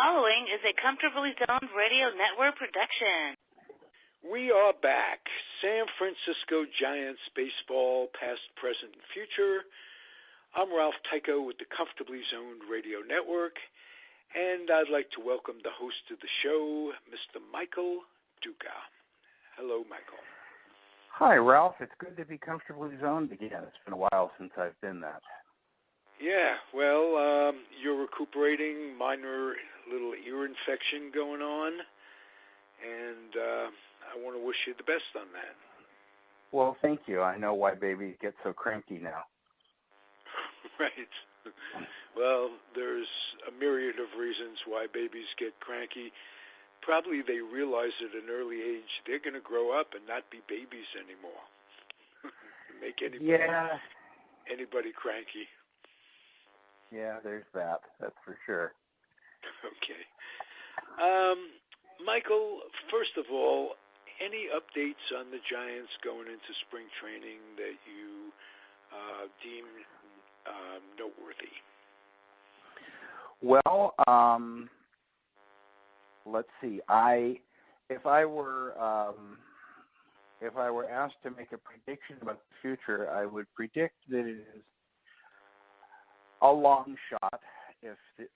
following is a Comfortably Zoned Radio Network production. We are back. San Francisco Giants baseball, past, present, and future. I'm Ralph Tyko with the Comfortably Zoned Radio Network, and I'd like to welcome the host of the show, Mr. Michael Duca. Hello, Michael. Hi, Ralph. It's good to be comfortably zoned again. It's been a while since I've been that. Yeah, well, you're recuperating, minor little ear infection going on, and I want to wish you the best on that. Well, thank you. I know why babies get so cranky now. Right. Well, there's a myriad of reasons why babies get cranky. Probably they realize at an early age they're going to grow up and not be babies anymore. Make anybody cranky. Yeah, there's that. That's for sure. Okay. Michael, first of all, any updates on the Giants going into spring training that you deem noteworthy? Well, let's see. If I were asked to make a prediction about the future, I would predict that it is a long shot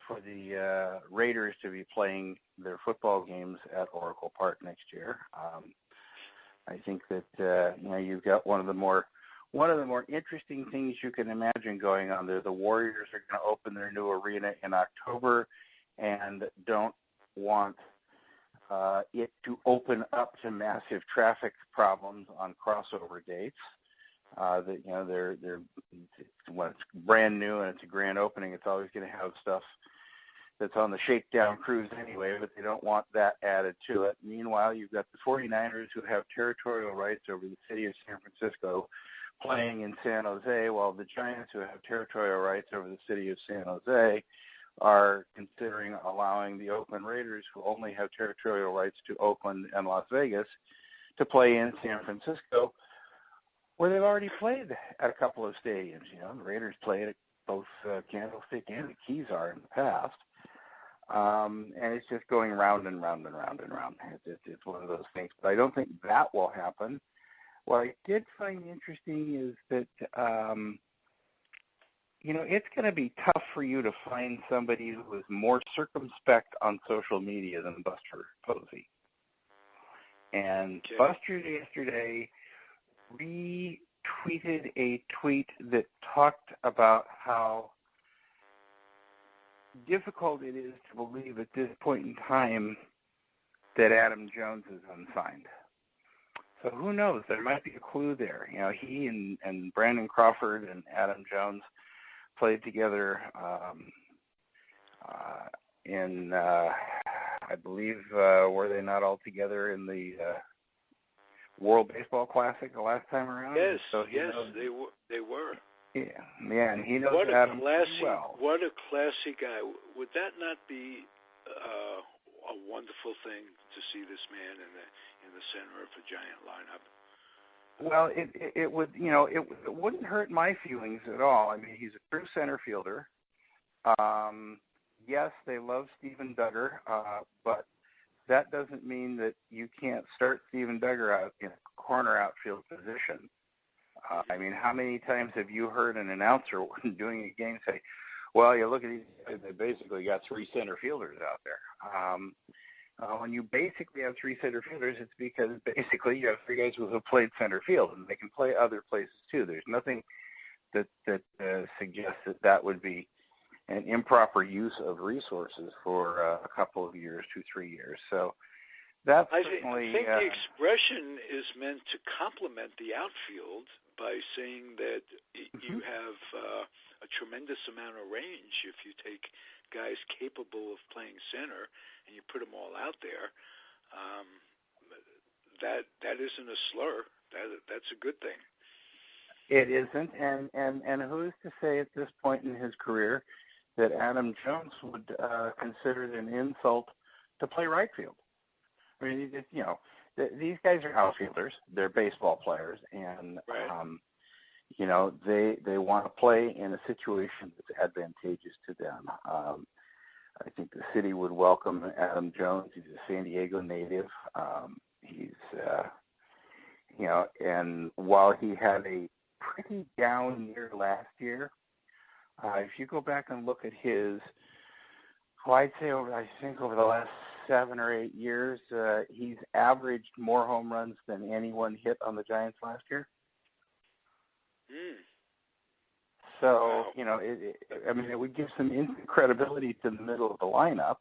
for the Raiders to be playing their football games at Oracle Park next year. I think that you've got one of the more interesting things you can imagine going on there. The Warriors are going to open their new arena in October, and don't want it to open up to massive traffic problems on crossover dates. When it's brand new and it's a grand opening, it's always going to have stuff that's on the shakedown cruise anyway, but they don't want that added to it. Meanwhile, you've got the 49ers who have territorial rights over the city of San Francisco playing in San Jose, while the Giants, who have territorial rights over the city of San Jose, are considering allowing the Oakland Raiders, who only have territorial rights to Oakland and Las Vegas, to play in San Francisco, where they've already played at a couple of stadiums. The Raiders played at both Candlestick and the Keys-Are in the past. And it's just going round and round and round and round. It's one of those things. But I don't think that will happen. What I did find interesting is that, it's going to be tough for you to find somebody who is more circumspect on social media than Buster Posey. And okay. Buster yesterday retweeted a tweet that talked about how difficult it is to believe at this point in time that Adam Jones is unsigned. So who knows? There might be a clue there. He and Brandon Crawford and Adam Jones played together in, I believe, were they not all together in the World Baseball Classic the last time around? Yes, so they were. Yeah, and he knows Adam well. What a classy guy. Would that not be a wonderful thing to see this man in the center of a Giant lineup? Well, it would, it wouldn't hurt my feelings at all. I mean, he's a true center fielder. Yes, they love Steven Duggar, but that doesn't mean that you can't start Steven Duggar out in a corner outfield position. I mean, how many times have you heard an announcer doing a game say, well, you look at these guys, they basically got three center fielders out there. When you basically have three center fielders, it's because basically you have three guys who have played center field, and they can play other places too. There's nothing that suggests that would be an improper use of resources for a couple of years, 2-3 years. So that's certainly. I think the expression is meant to complement the outfield by saying that you have a tremendous amount of range if you take guys capable of playing center and you put them all out there. That isn't a slur. That's a good thing. It isn't, and who's to say at this point in his career that Adam Jones would consider it an insult to play right field? I mean, these guys are outfielders. They're baseball players, and right. They want to play in a situation that's advantageous to them. I think the city would welcome Adam Jones. He's a San Diego native. He's, and while he had a pretty down year last year, if you go back and look at his, I'd say over the last 7 or 8 years, he's averaged more home runs than anyone hit on the Giants last year. So, it would give some credibility to the middle of the lineup.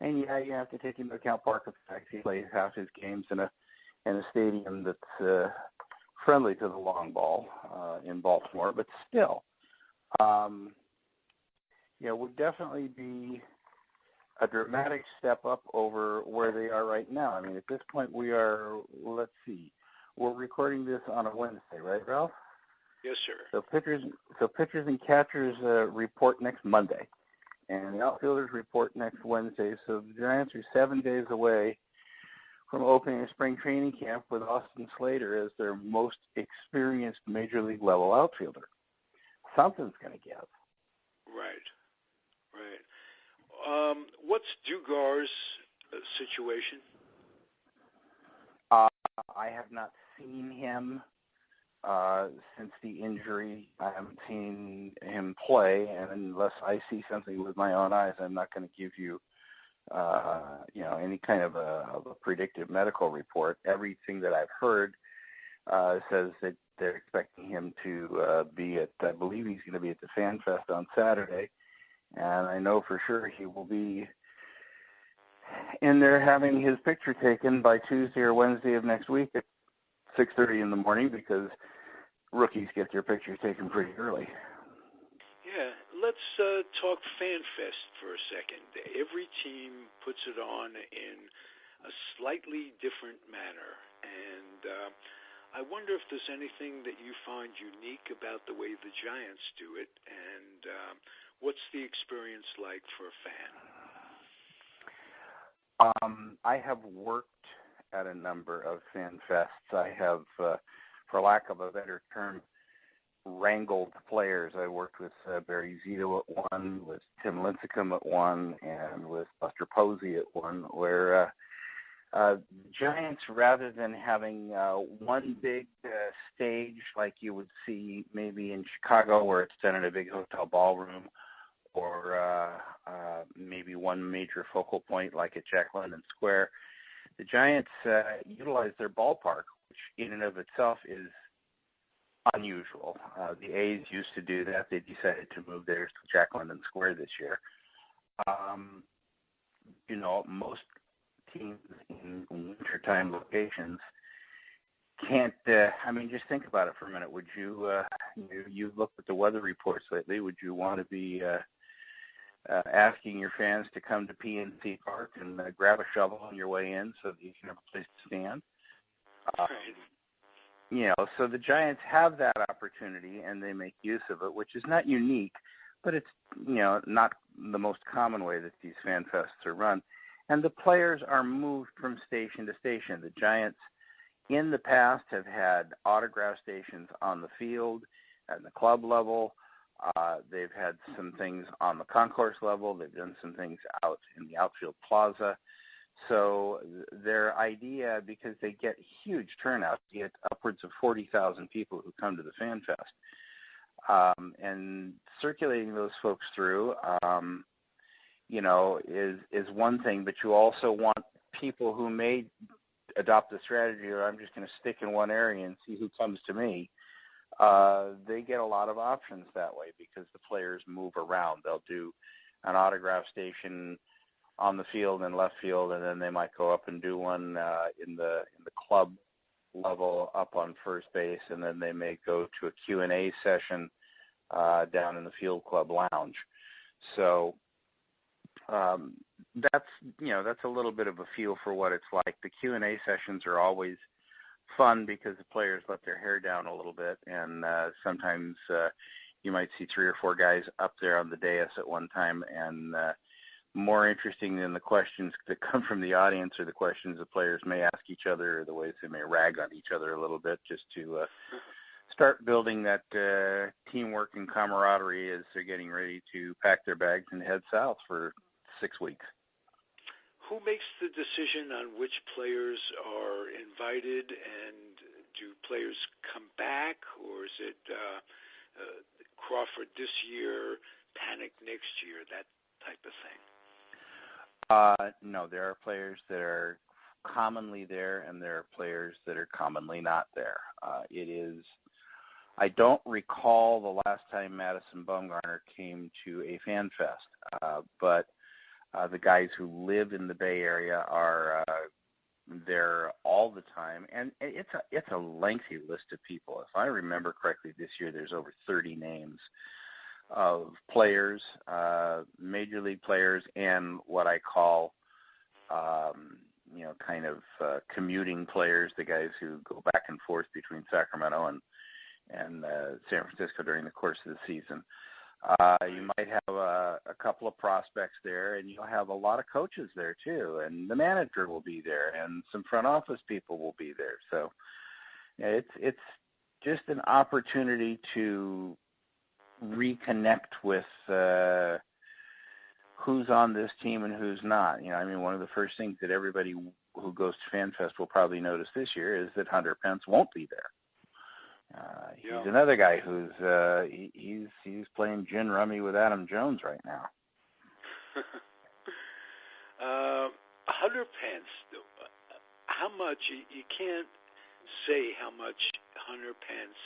And you have to take into account park effects. He plays half his games in a stadium that's friendly to the long ball in Baltimore, but still, would definitely be a dramatic step up over where they are right now. I mean, at this point we're recording this on a Wednesday, right, Ralph? Yes, sir. So pitchers and catchers report next Monday, and the outfielders report next Wednesday. So the Giants are 7 days away from opening a spring training camp with Austin Slater as their most experienced major league level outfielder. Something's going to give. Right. What's Dugar's situation? I have not seen him since the injury. I haven't seen him play, and unless I see something with my own eyes, I'm not going to give you, any kind of a predictive medical report. Everything that I've heard says that they're expecting him to be at, I believe he's going to be at the Fan Fest on Saturday, and I know for sure he will be in there having his picture taken by Tuesday or Wednesday of next week at 6:30 in the morning, because rookies get their pictures taken pretty early. Yeah, let's talk Fan Fest for a second. Every team puts it on in a slightly different manner, and I wonder if there's anything that you find unique about the way the Giants do it, and what's the experience like for a fan? I have worked at a number of Fan Fests. I have, for lack of a better term, wrangled players. I worked with Barry Zito at one, with Tim Lincecum at one, and with Buster Posey at one, where Giants, rather than having one big stage like you would see maybe in Chicago, where it's done in a big hotel ballroom, or maybe one major focal point like at Jack London Square, the Giants utilize their ballpark, which in and of itself is unusual. The A's used to do that. They decided to move theirs to Jack London Square this year. Most teams in wintertime locations can't, just think about it for a minute. Would you, you've looked at the weather reports lately, would you want to be asking your fans to come to PNC Park and grab a shovel on your way in so that you can have a place to stand? So the Giants have that opportunity, and they make use of it, which is not unique, but it's, not the most common way that these fan fests are run. And the players are moved from station to station. The Giants in the past have had autograph stations on the field, at the club level. They've had some things on the concourse level. They've done some things out in the outfield plaza. So their idea, because they get huge turnouts, you get upwards of 40,000 people who come to the Fan Fest. And circulating those folks through, is one thing, but you also want people who may adopt the strategy, or I'm just going to stick in one area and see who comes to me. They get a lot of options that way because the players move around. They'll do an autograph station on the field and left field, and then they might go up and do one in the club level up on first base, and then they may go to a Q&A session down in the field club lounge. So that's a little bit of a feel for what it's like. The Q&A sessions are always fun because the players let their hair down a little bit, and sometimes you might see 3 or 4 guys up there on the dais at one time, and more interesting than the questions that come from the audience or the questions the players may ask each other, or the ways they may rag on each other a little bit just to start building that teamwork and camaraderie as they're getting ready to pack their bags and head south for 6 weeks. Who makes the decision on which players are invited, and do players come back, or is it Crawford this year, Panic next year, that type of thing? No, there are players that are commonly there, and there are players that are commonly not there. I don't recall the last time Madison Bumgarner came to a fan fest, but the guys who live in the Bay Area are there all the time, and it's a lengthy list of people. If I remember correctly, this year there's over 30 names of players, major league players, and what I call kind of commuting players, the guys who go back and forth between Sacramento and San Francisco during the course of the season. You might have a couple of prospects there, and you'll have a lot of coaches there too, and the manager will be there, and some front office people will be there. So it's just an opportunity to reconnect with who's on this team and who's not. One of the first things that everybody who goes to FanFest will probably notice this year is that Hunter Pence won't be there. He's another guy who's he's playing gin rummy with Adam Jones right now. Hunter Pence, how much, you can't say how much Hunter Pence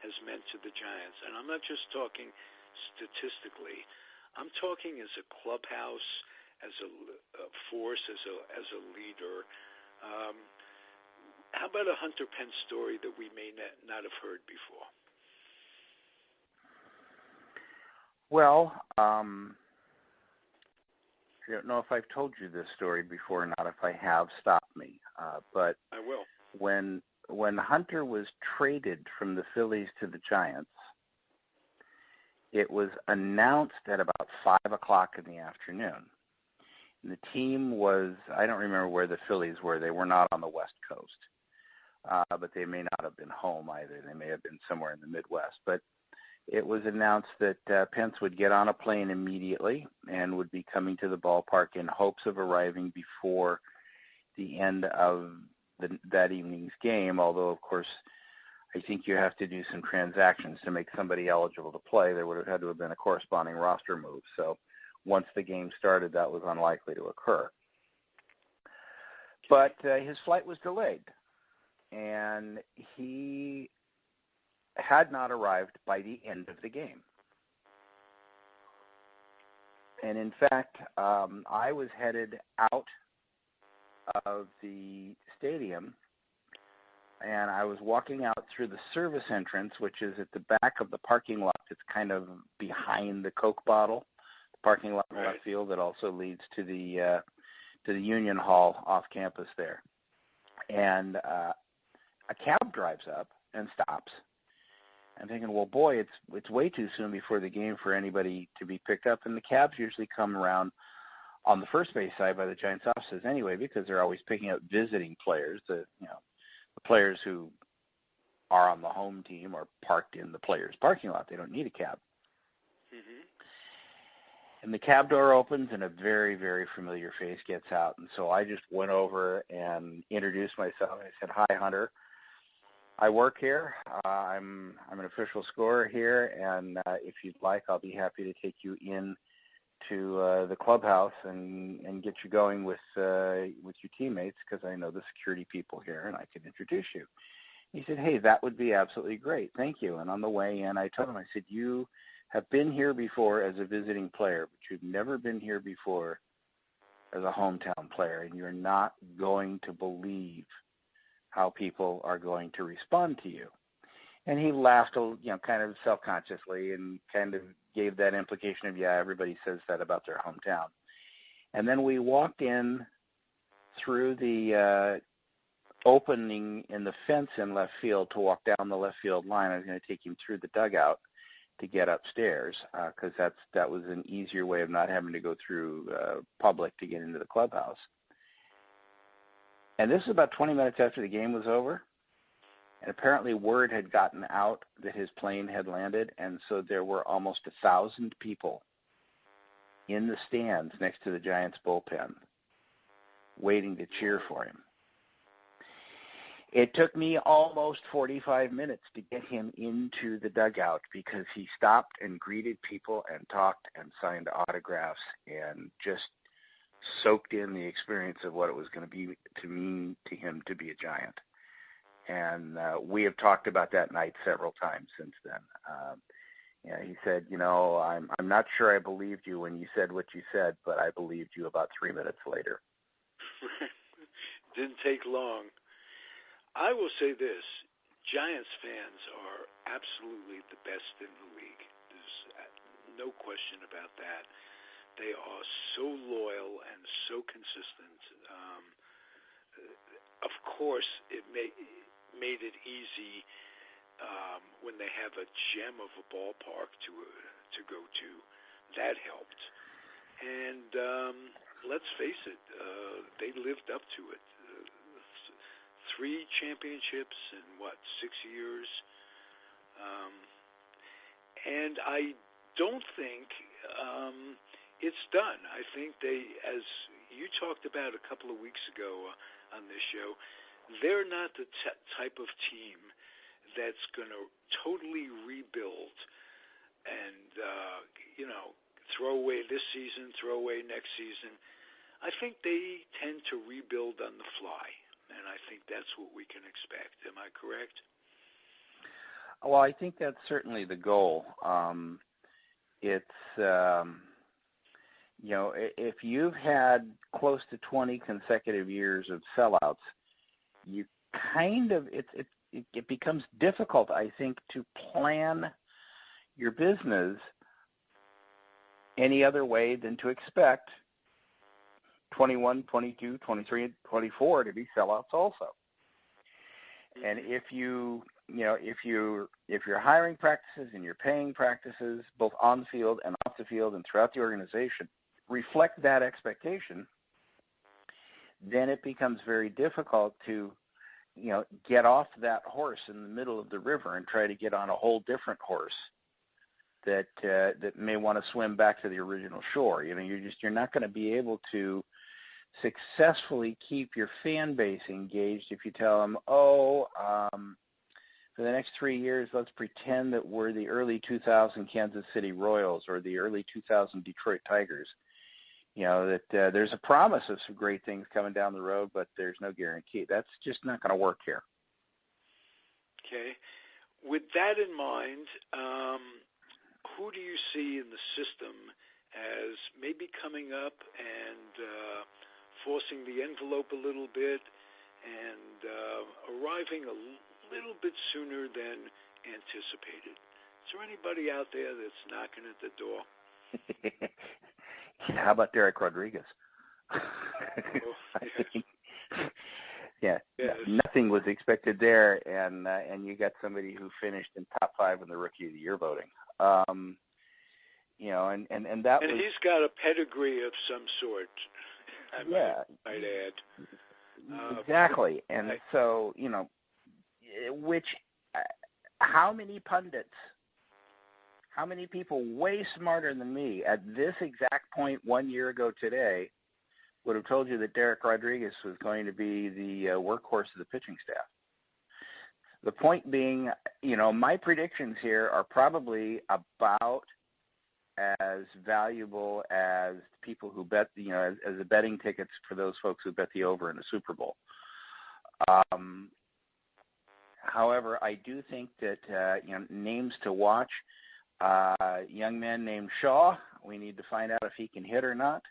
has meant to the Giants, and I'm not just talking statistically. I'm talking as a clubhouse, as a force, as a leader. How about a Hunter Pence story that we may not have heard before? Well, I don't know if I've told you this story before or not. If I have, stop me. But I will. When Hunter was traded from the Phillies to the Giants, it was announced at about 5 o'clock in the afternoon. And the team was, I don't remember where the Phillies were. They were not on the West Coast. But they may not have been home either. They may have been somewhere in the Midwest. But it was announced that Pence would get on a plane immediately and would be coming to the ballpark in hopes of arriving before the end of that evening's game, although, of course, I think you have to do some transactions to make somebody eligible to play. There would have had to have been a corresponding roster move. So once the game started, that was unlikely to occur. But his flight was delayed, and he had not arrived by the end of the game. And in fact, I was headed out of the stadium, and I was walking out through the service entrance, which is at the back of the parking lot. It's kind of behind the Coke bottle, the parking lot in left field that also leads to the Union Hall off campus there. And a cab drives up and stops. I'm thinking, well, boy, it's way too soon before the game for anybody to be picked up. And the cabs usually come around on the first base side by the Giants offices anyway, because they're always picking up visiting players. The players who are on the home team are parked in the players' parking lot. They don't need a cab. Mm-hmm. And the cab door opens, and a very, very familiar face gets out. And so I just went over and introduced myself. I said, "Hi, Hunter. I work here. I'm an official scorer here, and if you'd like, I'll be happy to take you in to the clubhouse and get you going with your teammates, because I know the security people here, and I can introduce you." He said, "Hey, that would be absolutely great. Thank you." And on the way in, I told him, I said, "You have been here before as a visiting player, but you've never been here before as a hometown player, and you're not going to believe how people are going to respond to you." And he laughed, kind of self-consciously, and kind of gave that implication of, yeah, everybody says that about their hometown. And then we walked in through the opening in the fence in left field to walk down the left field line. I was going to take him through the dugout to get upstairs, because that was an easier way of not having to go through public to get into the clubhouse. And this is about 20 minutes after the game was over. And apparently word had gotten out that his plane had landed, and so there were almost 1,000 people in the stands next to the Giants bullpen waiting to cheer for him. It took me almost 45 minutes to get him into the dugout because he stopped and greeted people and talked and signed autographs and just soaked in the experience of what it was going to be to mean to him to be a Giant. And we have talked about that night several times since then. He said, I'm not sure I believed you when you said what you said, but I believed you about 3 minutes later. Didn't take long. I will say this, Giants fans are absolutely the best in the league. There's no question about that. They are so loyal and so consistent. Of course, it made it easy when they have a gem of a ballpark to go to. That helped. And let's face it, they lived up to it. 3 championships in, 6 years? And I don't think it's done. I think they, as you talked about a couple of weeks ago on this show, they're not the type of team that's going to totally rebuild and, throw away this season, throw away next season. I think they tend to rebuild on the fly, and I think that's what we can expect. Am I correct? Well, I think that's certainly the goal. If you've had close to 20 consecutive years of sellouts, you it becomes difficult, I think, to plan your business any other way than to expect 21, 22, 23, and 24 to be sellouts also. And if your hiring practices and your paying practices, both on the field and off the field and throughout the organization, reflect that expectation, then it becomes very difficult to, get off that horse in the middle of the river and try to get on a whole different horse that may want to swim back to the original shore. You're not going to be able to successfully keep your fan base engaged if you tell them, for the next 3 years, let's pretend that we're the early 2000 Kansas City Royals or the early 2000 Detroit Tigers. That there's a promise of some great things coming down the road, but there's no guarantee. That's just not going to work here. Okay. With that in mind, who do you see in the system as maybe coming up and forcing the envelope a little bit and arriving a little bit sooner than anticipated? Is there anybody out there that's knocking at the door? How about Derek Rodriguez? Yes. Nothing was expected there, and you got somebody who finished in top 5 in the Rookie of the Year voting. And that. And he's got a pedigree of some sort. I might add. Exactly, and so how many pundits? How many people way smarter than me at this exact point 1 year ago today would have told you that Derek Rodriguez was going to be the workhorse of the pitching staff? The point being, my predictions here are probably about as valuable as people who bet, as the betting tickets for those folks who bet the over in the Super Bowl. However, I do think that, names to watch, young man named Shaw, we need to find out if he can hit or not.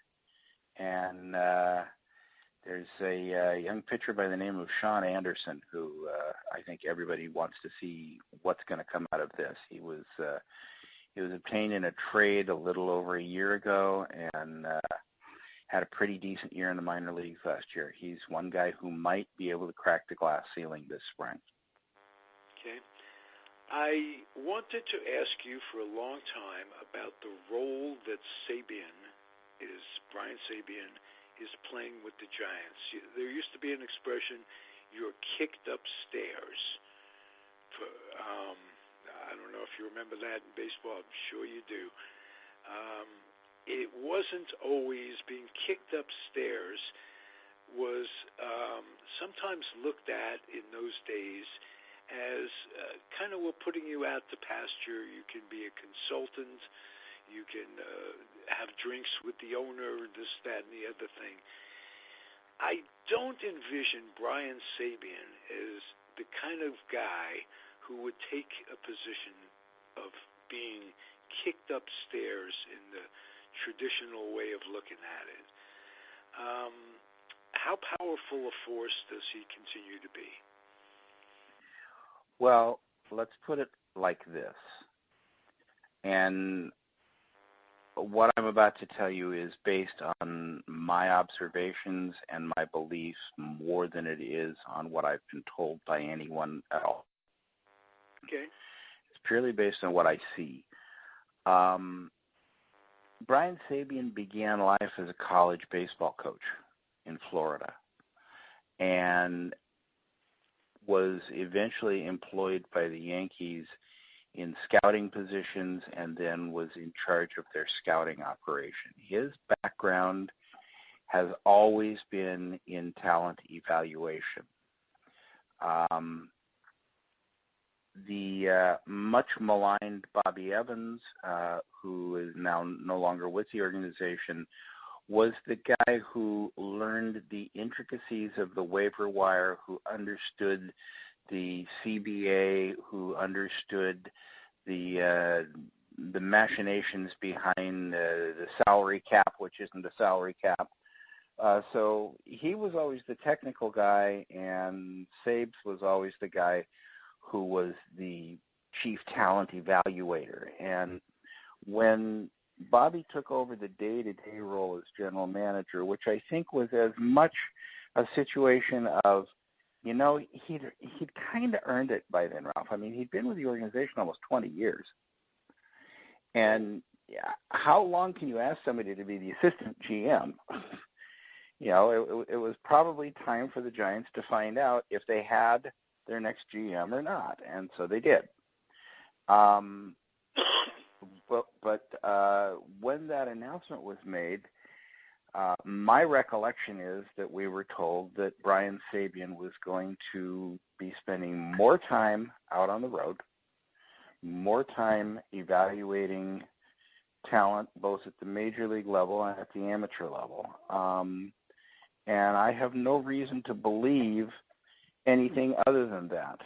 And there's a young pitcher by the name of Sean Anderson who I think everybody wants to see what's going to come out of this. He was obtained in a trade a little over a year ago and had a pretty decent year in the minor leagues last year. He's one guy who might be able to crack the glass ceiling this spring. Okay. I wanted to ask you for a long time about the role that Brian Sabean is playing with the Giants. There used to be an expression, you're kicked upstairs. I don't know if you remember that in baseball. I'm sure you do. It wasn't always being kicked upstairs was sometimes looked at in those days as kind of we're putting you out to pasture. You can be a consultant. You can have drinks with the owner, this, that, and the other thing. I don't envision Brian Sabean as the kind of guy who would take a position of being kicked upstairs in the traditional way of looking at it. How powerful a force does he continue to be? Well, let's put it like this. And what I'm about to tell you is based on my observations and my beliefs more than it is on what I've been told by anyone at all. Okay. It's purely based on what I see. Brian Sabean began life as a college baseball coach in Florida and was eventually employed by the Yankees in scouting positions and then was in charge of their scouting operation. His background has always been in talent evaluation. The much maligned Bobby Evans, who is now no longer with the organization, was the guy who learned the intricacies of the waiver wire, who understood the CBA, who understood the machinations behind the salary cap, which isn't a salary cap. So he was always the technical guy, and Sabes was always the guy who was the chief talent evaluator. And when Bobby took over the day-to-day role as general manager, which I think was as much a situation of, you know, he'd kind of earned it by then, Ralph. I mean, he'd been with the organization almost 20 years. And how long can you ask somebody to be the assistant GM? You know, it was probably time for the Giants to find out if they had their next GM or not, and so they did. But when that announcement was made, my recollection is that we were told that Brian Sabean was going to be spending more time out on the road, more time evaluating talent both at the major league level and at the amateur level. And I have no reason to believe anything other than that.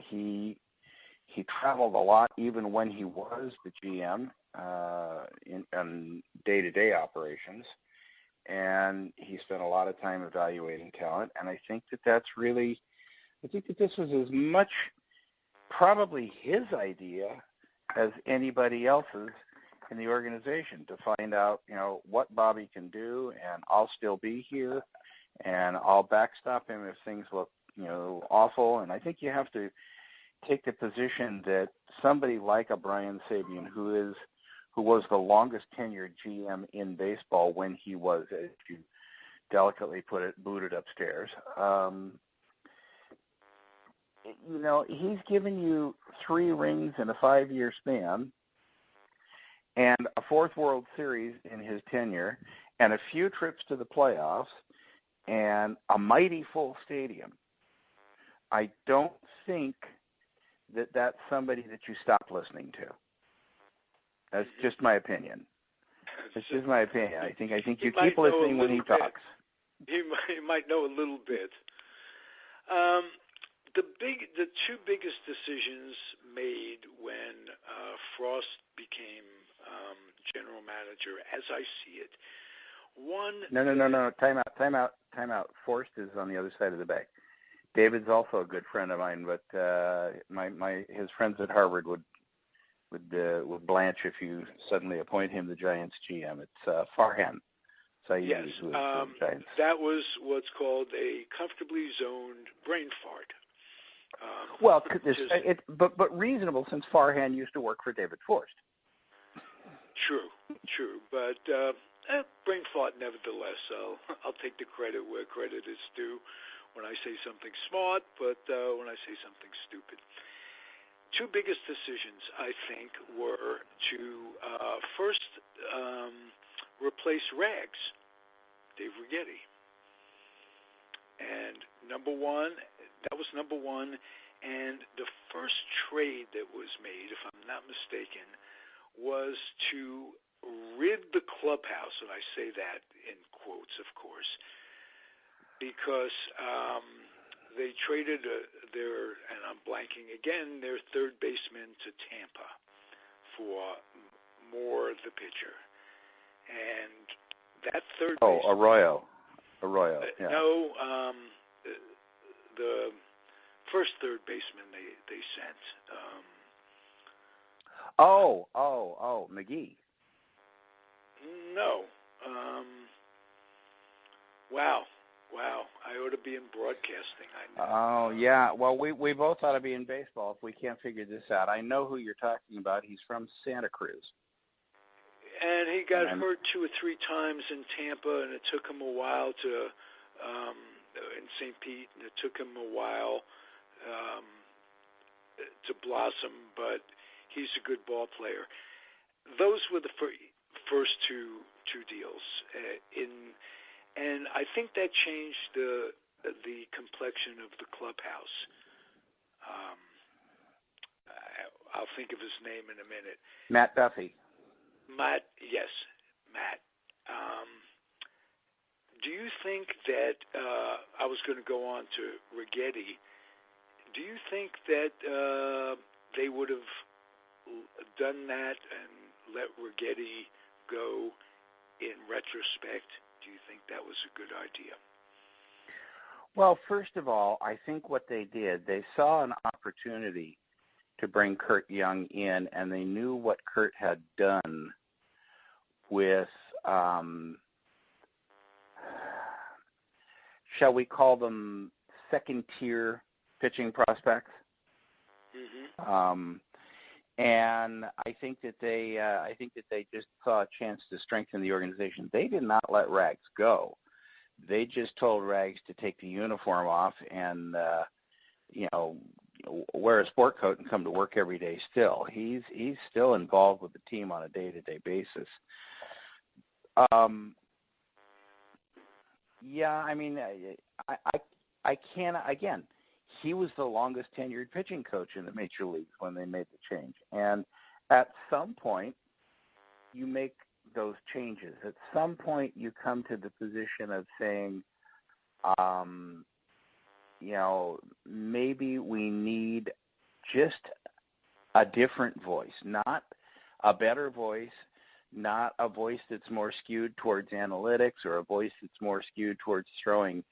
He traveled a lot even when he was the GM in day-to-day operations, and he spent a lot of time evaluating talent. And I think that this was as much probably his idea as anybody else's in the organization, to find out, you know, what Bobby can do, and I'll still be here, and I'll backstop him if things look, you know, awful. And I think you have to take the position that somebody like a Brian Sabean, who was the longest tenured GM in baseball when he was, as you delicately put it, booted upstairs. You know, he's given you 3 rings in a 5-year span, and a 4th World Series in his tenure, and a few trips to the playoffs, and a mighty full stadium. I don't think that that's somebody that you stop listening to. That's just my opinion. It's just my opinion. I think you keep listening when he talks. He might know a little bit. The 2 biggest decisions made when Frost became general manager, as I see it. One. No. Time out. Forrest is on the other side of the bay. David's also a good friend of mine, but his friends at Harvard would blanch if you suddenly appoint him the Giants GM. It's Farhan. Yes, that was what's called a comfortably zoned brain fart. But reasonable, since Farhan used to work for David Forrest. True, but brain fart nevertheless. I'll take the credit where credit is due. when I say something smart, but when I say something stupid. Two biggest decisions, I think, were to first replace Rags, Dave Righetti. And that was number one. And the first trade that was made, if I'm not mistaken, was to rid the clubhouse, and I say that in quotes, of course, because they traded and I'm blanking again, their third baseman to Tampa for Moore, the pitcher. And that third baseman... Arroyo, yeah. No, the first third baseman they sent. McGee. No. Wow. I ought to be in broadcasting. I know. Oh, yeah. Well, we both ought to be in baseball if we can't figure this out. I know who you're talking about. He's from Santa Cruz. And he got hurt 2 or 3 times in Tampa, and it took him a while to in St. Pete, and it took him a while to blossom, but he's a good ball player. Those were the first two deals, and I think that changed the complexion of the clubhouse. I'll think of his name in a minute. Matt Duffy. Yes, Matt. Do you think that I was going to go on to Righetti? Do you think that they would have done that and let Righetti go in retrospect? Do you think that was a good idea? Well, first of all, I think what they did, they saw an opportunity to bring Curt Young in, and they knew what Curt had done with, shall we call them second-tier pitching prospects? Mm-hmm. And I think that they just saw a chance to strengthen the organization. They did not let Rags go. They just told Rags to take the uniform off and wear a sport coat and come to work every day. Still, he's still involved with the team on a day-to-day basis. I can't, again, he was the longest tenured pitching coach in the major leagues when they made the change. And at some point, you make those changes. At some point, you come to the position of saying, maybe we need just a different voice, not a better voice, not a voice that's more skewed towards analytics or a voice that's more skewed towards throwing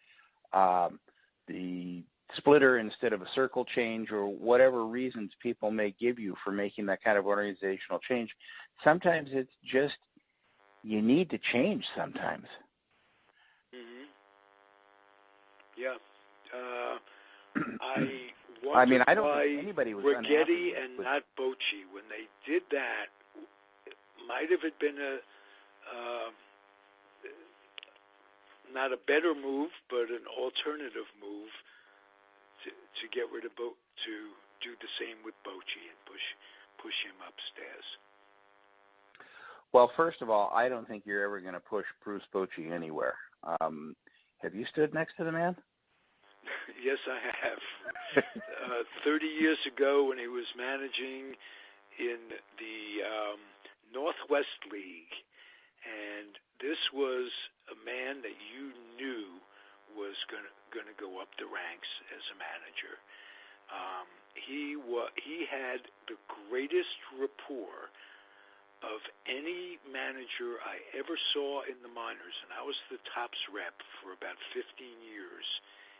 the splitter instead of a circle change, or whatever reasons people may give you for making that kind of organizational change. Sometimes it's just you need to change sometimes. Mm-hmm. Yeah. I don't think anybody was Righetti and not Bochy, when they did that, might have it been not a better move, but an alternative move to get rid of to do the same with Bochy and push him upstairs. Well, first of all, I don't think you're ever going to push Bruce Bochy anywhere. Have you stood next to the man? Yes, I have. 30 years ago, when he was managing in the Northwest League, and this was a man that you knew was going to go up the ranks as a manager. He had the greatest rapport of any manager I ever saw in the minors, and I was the tops rep for about 15 years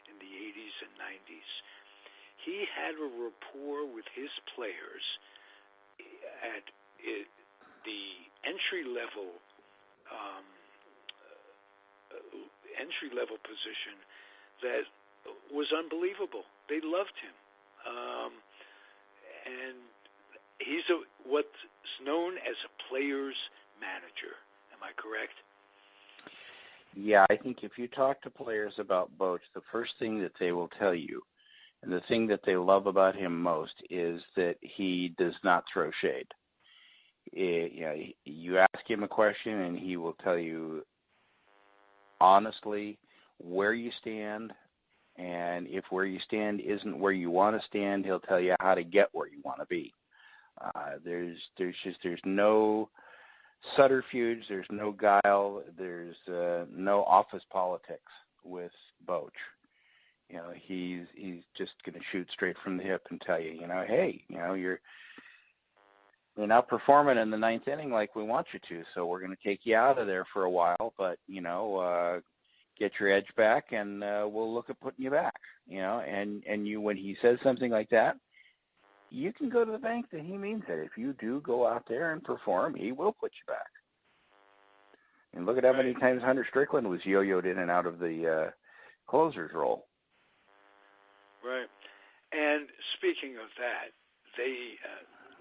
in the 80s and 90s. He had a rapport with his players at the entry level position that was unbelievable. They loved him, and he's what's known as a player's manager. Am I correct? Yeah, I think if you talk to players about Boch, the first thing that they will tell you, and the thing that they love about him most, is that he does not throw shade. You ask him a question, and he will tell you honestly where you stand, and if where you stand isn't where you want to stand, he'll tell you how to get where you want to be. There's no subterfuge, there's no guile, there's no office politics with Boch. He's just going to shoot straight from the hip and tell you, hey, you're not performing in the ninth inning like we want you to, so we're going to take you out of there for a while, but get your edge back, and we'll look at putting you back. And you, when he says something like that, you can go to the bank that he means it. If you do go out there and perform, he will put you back. And look at how many times Hunter Strickland was yo-yoed in and out of the closer's role. Right. And speaking of that,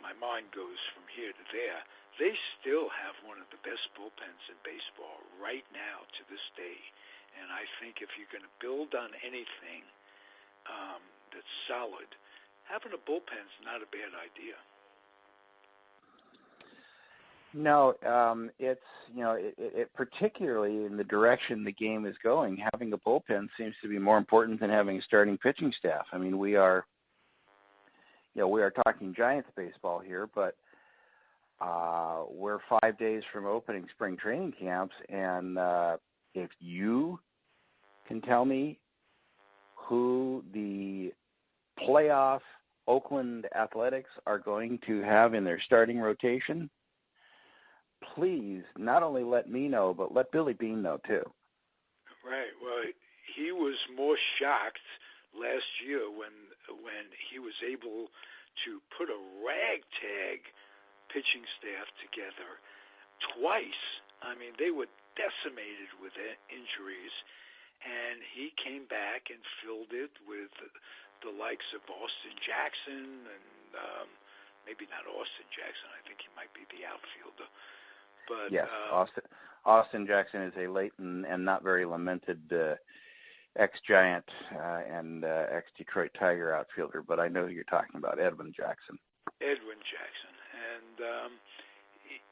my mind goes from here to there. They still have one of the best bullpens in baseball right now to this day. And I think if you're going to build on anything that's solid, having a bullpen's not a bad idea. No, it's it particularly in the direction the game is going. Having a bullpen seems to be more important than having a starting pitching staff. I mean, we are talking Giants baseball here, but we're 5 days from opening spring training camps, and if you can tell me who the playoff Oakland Athletics are going to have in their starting rotation, please not only let me know, but let Billy Beane know too. Right. Well, he was more shocked last year when he was able to put a ragtag pitching staff together twice. I mean, they were decimated with injuries, and he came back and filled it with the likes of Austin Jackson and maybe not Austin Jackson. I think he might be the outfielder. But, yes, Austin Jackson is a late and not very lamented ex-Giant and ex-Detroit Tiger outfielder, but I know who you're talking about, Edwin Jackson. Edwin Jackson. And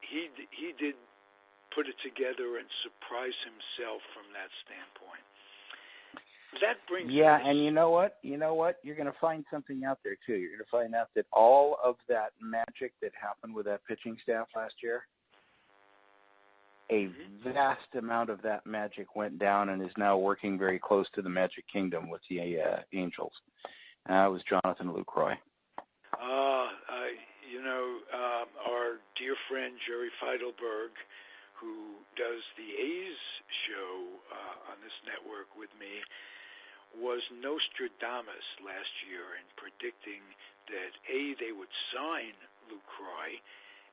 he did put it together and surprise himself from that standpoint. That brings us... and you know what? You're going to find something out there, too. You're going to find out that all of that magic that happened with that pitching staff last year, a vast amount of that magic went down and is now working very close to the Magic Kingdom with the Angels. It was Jonathan Lucroy. Our dear friend Jerry Feidelberg, who does the A's show on this network with me, was Nostradamus last year in predicting that A, they would sign Lucroy,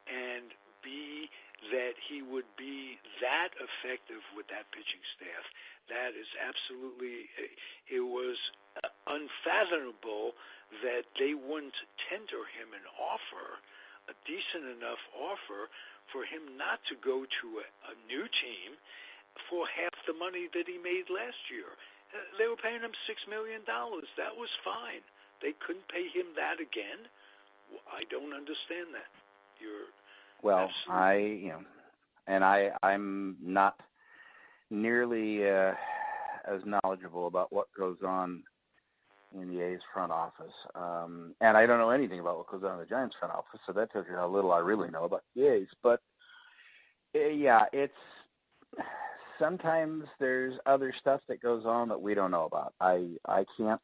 and B, that he would be that effective with that pitching staff. That is absolutely, it was unfathomable that they wouldn't tender him an offer, a decent enough offer, for him not to go to a new team for half the money that he made last year. They were paying him $6 million. That was fine. They couldn't pay him that again. I don't understand that. I'm not nearly as knowledgeable about what goes on in the A's front office. And I don't know anything about what goes on in the Giants front office, so that tells you how little I really know about the A's. But, it's sometimes there's other stuff that goes on that we don't know about. I can't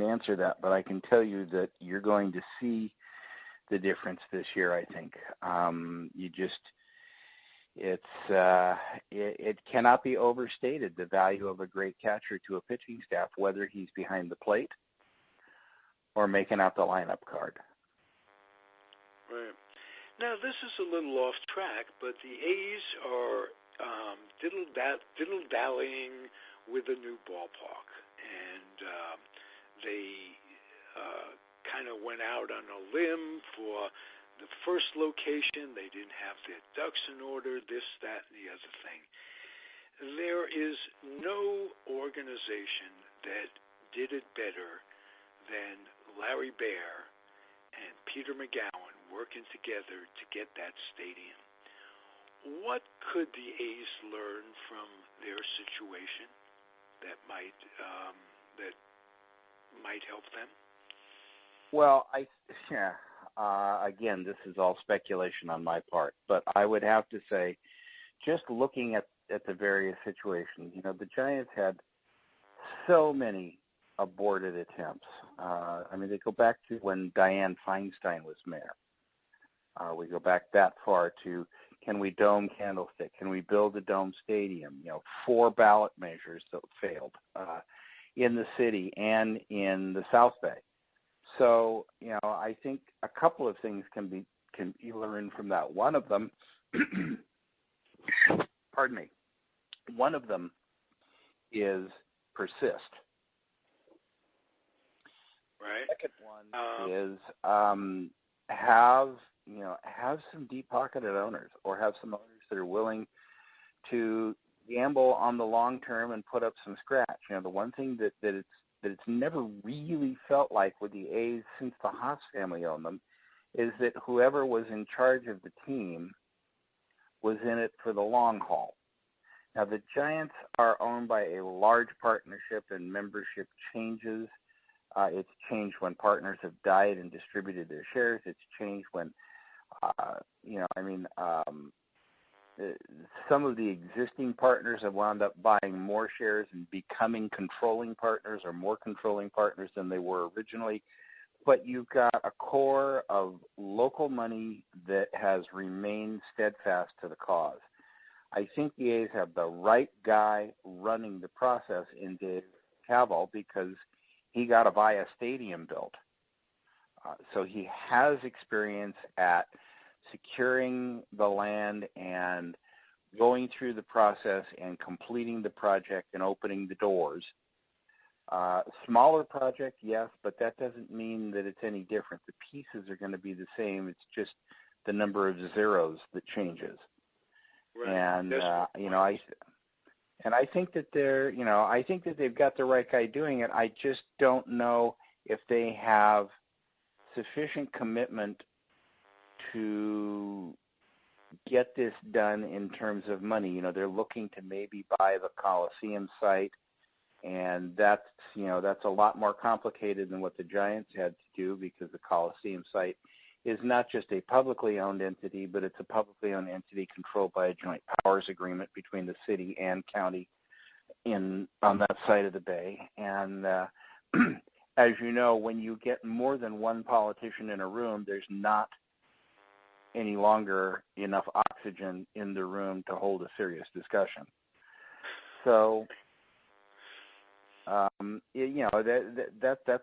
answer that, but I can tell you that you're going to see the difference this year, I think. It cannot be overstated, the value of a great catcher to a pitching staff, whether he's behind the plate or making out the lineup card. Right. Now, this is a little off track, but the A's are diddle-dallying with a new ballpark, and they kind of went out on a limb for the first location. They didn't have their ducks in order, this, that, and the other thing. there is no organization that did it better than Larry Baer and Peter McGowan working together to get that stadium. What could the A's learn from their situation that might help them? Well, again, this is all speculation on my part, but I would have to say, just looking at the various situations, the Giants had so many aborted attempts. They go back to when Dianne Feinstein was mayor. We go back that far to, can we dome Candlestick? Can we build a dome stadium? 4 ballot measures that failed in the city and in the South Bay. So, I think a couple of things can be learned from that. One of them, pardon me, one of them is persist. Right. Second one is have some deep-pocketed owners, or have some owners that are willing to gamble on the long term and put up some scratch. The one thing that it's never really felt like with the A's since the Haas family owned them is that whoever was in charge of the team was in it for the long haul. Now, the Giants are owned by a large partnership, and membership changes. It's changed when partners have died and distributed their shares. It's changed when, some of the existing partners have wound up buying more shares and becoming controlling partners, or more controlling partners than they were originally. But you've got a core of local money that has remained steadfast to the cause. I think the A's have the right guy running the process in Dave Kaval, because he got a Via Stadium built. So he has experience at securing the land and going through the process and completing the project and opening the doors. Smaller project, yes, but that doesn't mean that it's any different. The pieces are going to be the same. It's just the number of zeros that changes. Right. And I think that I think that they've got the right guy doing it. I just don't know if they have sufficient commitment to get this done in terms of money. They're looking to maybe buy the Coliseum site, and that's a lot more complicated than what the Giants had to do, because the Coliseum site is not just a publicly owned entity, but it's a publicly owned entity controlled by a joint powers agreement between the city and county on that side of the bay. And as you know, when you get more than one politician in a room, there's not any longer enough oxygen in the room to hold a serious discussion. So, that's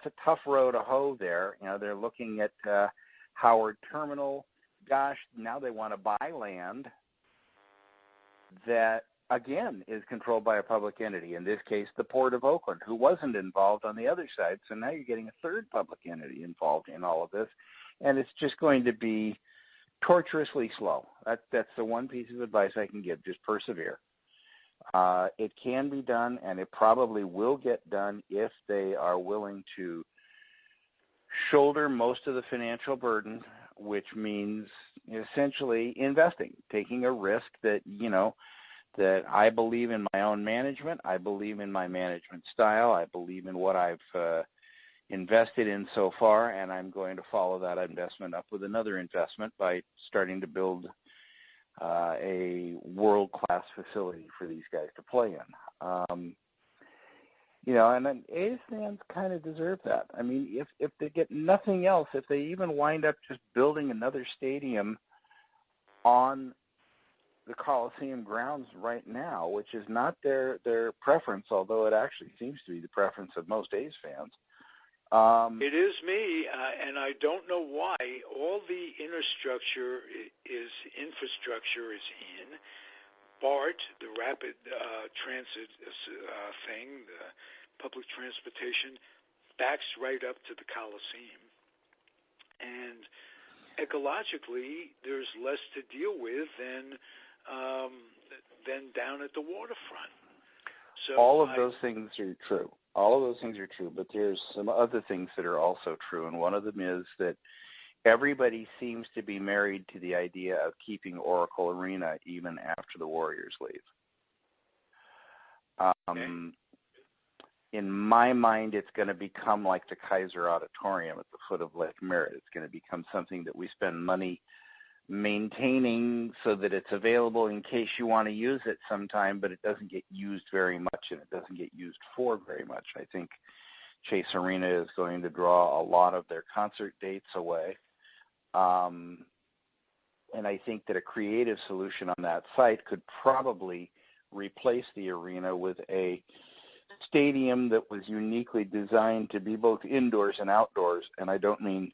a tough row to hoe there. They're looking at Howard Terminal. Gosh, now they want to buy land that, again, is controlled by a public entity, in this case the Port of Oakland, who wasn't involved on the other side. So now you're getting a third public entity involved in all of this, and it's just going to be torturously slow. That's the one piece of advice I can give. Just persevere. It can be done, and it probably will get done if they are willing to shoulder most of the financial burden, which means essentially investing, taking a risk that I believe in my own management. I believe in my management style. I believe in what I've invested in so far, and I'm going to follow that investment up with another investment by starting to build a world-class facility for these guys to play in. And then A's fans kind of deserve that. I mean, if they get nothing else, if they even wind up just building another stadium on the Coliseum grounds right now, which is not their preference, although it actually seems to be the preference of most A's fans. It is me, and I don't know why. All the infrastructure is in. BART, the rapid transit thing, the public transportation, backs right up to the Coliseum. And ecologically, there's less to deal with than than down at the waterfront. So all of those things are true. All of those things are true, but there's some other things that are also true, and one of them is that everybody seems to be married to the idea of keeping Oracle Arena even after the Warriors leave. In my mind, it's going to become like the Kaiser Auditorium at the foot of Lake Merritt. It's going to become something that we spend money maintaining so that it's available in case you want to use it sometime, but it doesn't get used very much, and it doesn't get used for very much. I think Chase Arena is going to draw a lot of their concert dates away. And I think that a creative solution on that site could probably replace the arena with a stadium that was uniquely designed to be both indoors and outdoors, and I don't mean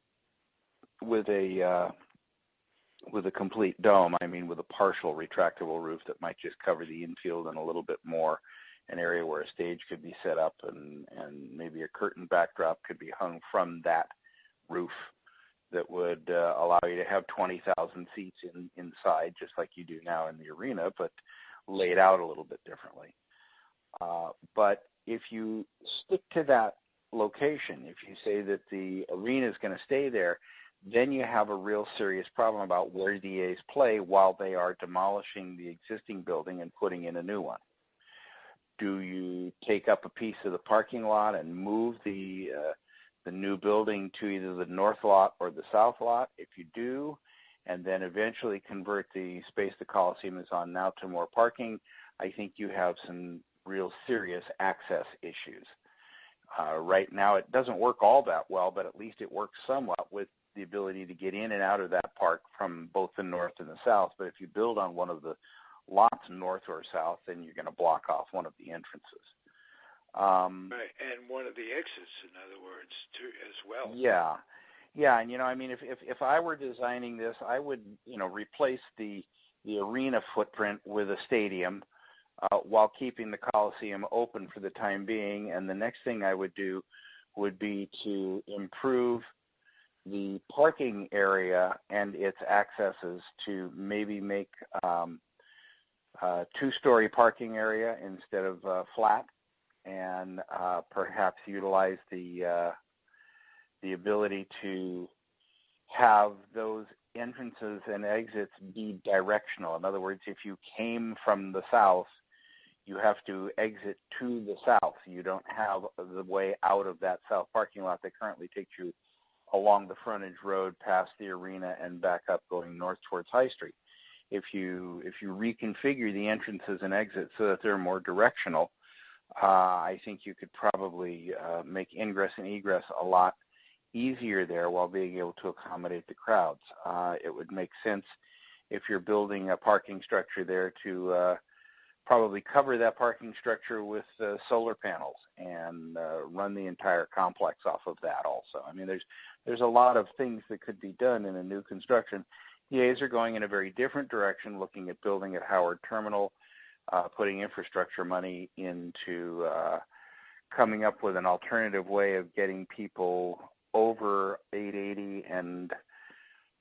with a complete dome. I mean with a partial retractable roof that might just cover the infield and a little bit more, an area where a stage could be set up and maybe a curtain backdrop could be hung from that roof that would allow you to have 20,000 seats inside, just like you do now in the arena, but laid out a little bit differently. But if you stick to that location, if you say that the arena is going to stay there, then you have a real serious problem about where the A's play while they are demolishing the existing building and putting in a new one. Do you take up a piece of the parking lot and move the new building to either the north lot or the south lot? If you do, and then eventually convert the space the Coliseum is on now to more parking, I think you have some real serious access issues. Right now it doesn't work all that well, but at least it works somewhat with the ability to get in and out of that park from both the north and the south. But if you build on one of the lots north or south, then you're going to block off one of the entrances. Right, and one of the exits, in other words, too, as well. Yeah, and I mean, if I were designing this, I would replace the arena footprint with a stadium while keeping the Coliseum open for the time being. And the next thing I would do would be to improve the parking area and its accesses to maybe make two-story parking area instead of flat, and perhaps utilize the ability to have those entrances and exits be directional. In other words, if you came from the south, you have to exit to the south. You don't have the way out of that south parking lot that currently takes you along the frontage road past the arena and back up going north towards High Street. If you reconfigure the entrances and exits so that they're more directional, I think you could probably make ingress and egress a lot easier there while being able to accommodate the crowds. It would make sense if you're building a parking structure there to probably cover that parking structure with solar panels and run the entire complex off of that also. I mean, there's a lot of things that could be done in a new construction. The A's are going in a very different direction, looking at building at Howard Terminal, putting infrastructure money into coming up with an alternative way of getting people over 880 and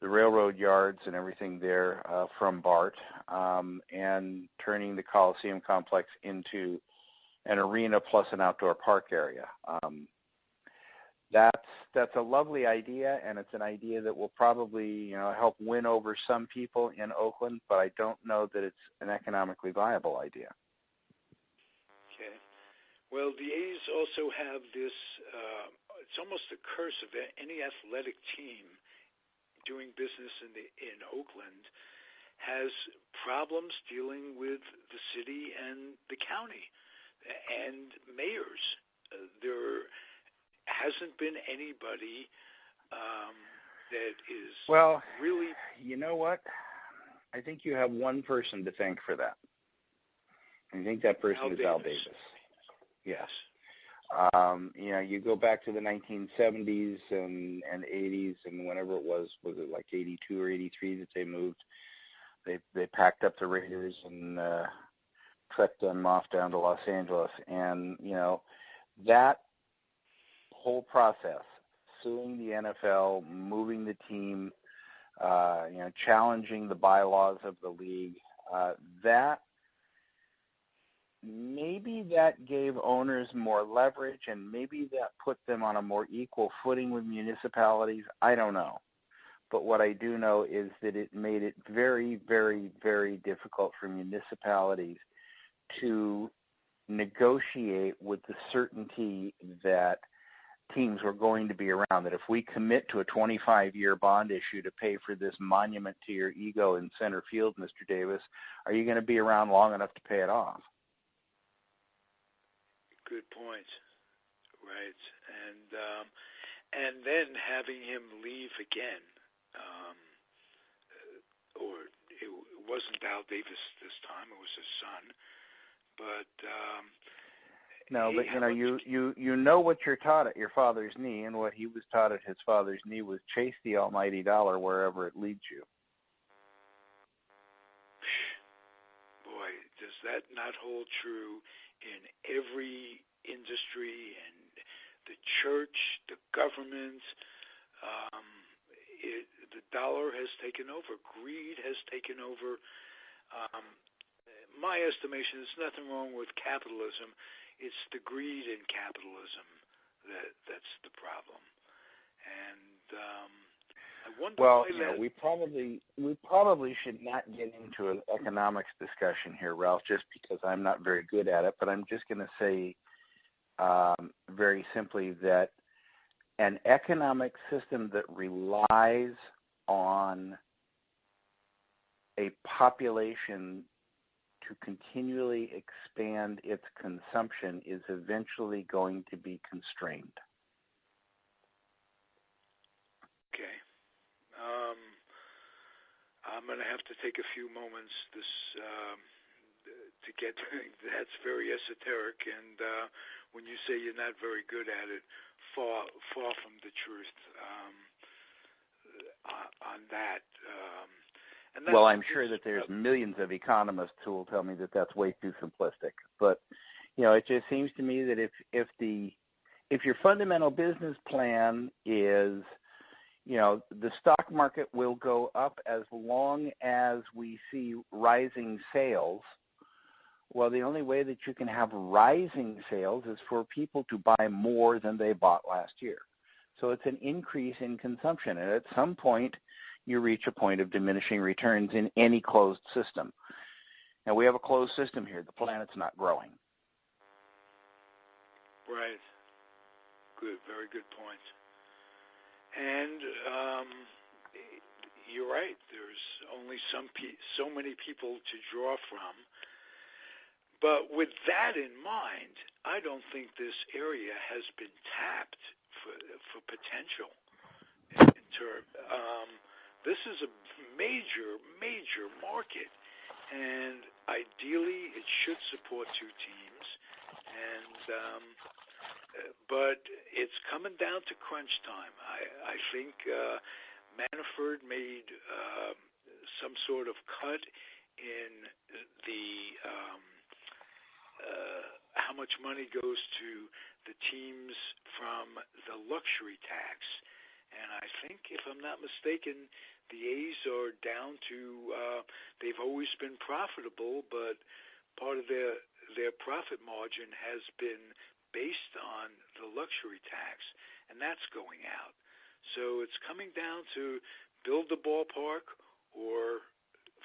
the railroad yards and everything there from BART, and turning the Coliseum complex into an arena plus an outdoor park area. That's a lovely idea, and it's an idea that will probably help win over some people in Oakland, but I don't know that it's an economically viable idea. Okay. Well, the A's also have this, it's almost a curse of any athletic team doing business in Oakland has problems dealing with the city and the county and mayors. There hasn't been anybody that is really... You know what? I think you have one person to thank for that. I think that person is Al Davis. Yes. You go back to the 1970s and 80s, and whenever it was it like 82 or 83 that they moved? They packed up the Raiders and trekked them off down to Los Angeles, and that whole process, suing the NFL, moving the team, challenging the bylaws of the league, that maybe that gave owners more leverage, and maybe that put them on a more equal footing with municipalities. I don't know. But what I do know is that it made it very, very, very difficult for municipalities to negotiate with the certainty that teams were going to be around, that if we commit to a 25-year bond issue to pay for this monument to your ego in center field, Mr. Davis, are you going to be around long enough to pay it off? Good point. Right. And then having him leave again, or it wasn't Al Davis this time, it was his son, but no, but you know what you're taught at your father's knee, and what he was taught at his father's knee was chase the almighty dollar wherever it leads you. Boy, does that not hold true in every industry and the church, the government? The dollar has taken over. Greed has taken over. My estimation, there's nothing wrong with capitalism. It's the greed in capitalism that's the problem. And I wonder why we probably should not get into an economics discussion here, Ralph, just because I'm not very good at it. But I'm just going to say very simply that an economic system that relies on a population to continually expand its consumption is eventually going to be constrained. Okay. I'm going to have to take a few moments to get that's very esoteric, and when you say you're not very good at it, far from the truth on that. Well, I'm sure that there's millions of economists who will tell me that that's way too simplistic. But, it just seems to me that if your fundamental business plan is, the stock market will go up as long as we see rising sales, well, the only way that you can have rising sales is for people to buy more than they bought last year. So it's an increase in consumption. And at some point, you reach a point of diminishing returns in any closed system. Now, we have a closed system here. The planet's not growing. Right. Good. Very good point. And you're right. There's only so many people to draw from. But with that in mind, I don't think this area has been tapped for potential. In terms, this is a major market, and ideally it should support two teams. And but it's coming down to crunch time. I think Manafort made some sort of cut in the how much money goes to the teams from the luxury tax. And I think, if I'm not mistaken, the A's are down to, they've always been profitable, but part of their profit margin has been based on the luxury tax, and that's going out. So it's coming down to build the ballpark or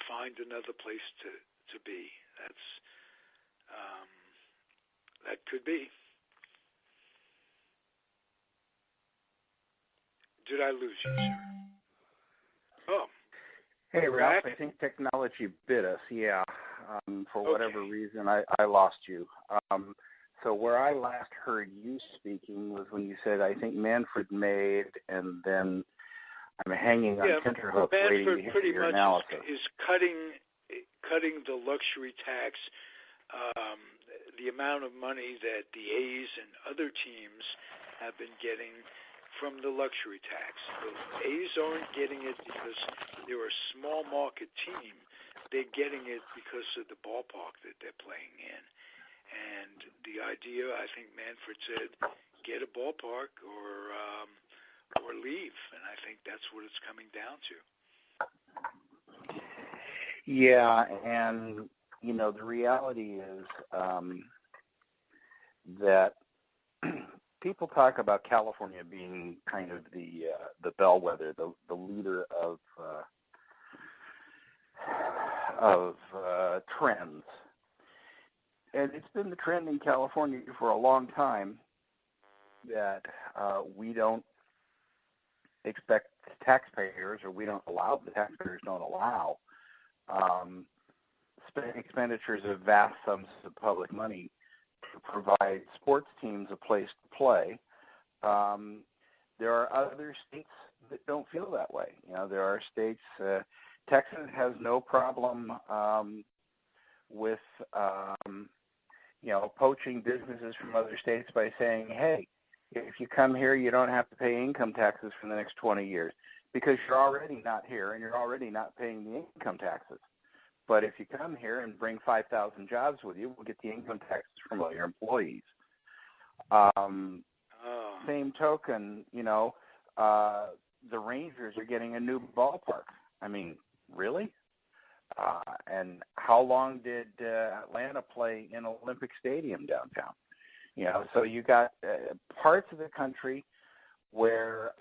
find another place to be. That could be. Did I lose you, sir? Oh. Hey, Ralph, I think technology bit us, yeah. For whatever reason, I lost you. So where I last heard you speaking was when you said, I think Manfred made, and then I'm hanging on tenterhooks waiting to hear your analysis. Manfred is cutting the luxury tax, the amount of money that the A's and other teams have been getting from the luxury tax. The A's aren't getting it because they're a small market team. They're getting it because of the ballpark that they're playing in. And the idea, I think Manfred said, get a ballpark or leave. And I think that's what it's coming down to. Yeah, and the reality is that people talk about California being kind of the bellwether, the leader of trends, and it's been the trend in California for a long time that we don't expect taxpayers, or the taxpayers don't allow expenditures of vast sums of public money to provide sports teams a place to play. There are other states that don't feel that way. There are states. Texas has no problem with poaching businesses from other states by saying, hey, if you come here, you don't have to pay income taxes for the next 20 years because you're already not here and you're already not paying the income taxes. But if you come here and bring 5,000 jobs with you, we'll get the income taxes from all your employees. Same token, the Rangers are getting a new ballpark. I mean, really? And how long did Atlanta play in Olympic Stadium downtown? So you got parts of the country where,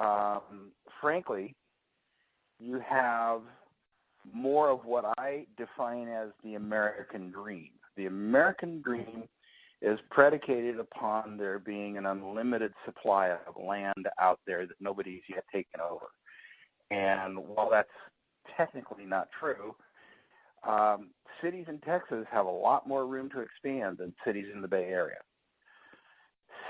frankly, you have more of what I define as the American dream. The American dream is predicated upon there being an unlimited supply of land out there that nobody's yet taken over. And while that's technically not true, cities in Texas have a lot more room to expand than cities in the Bay Area.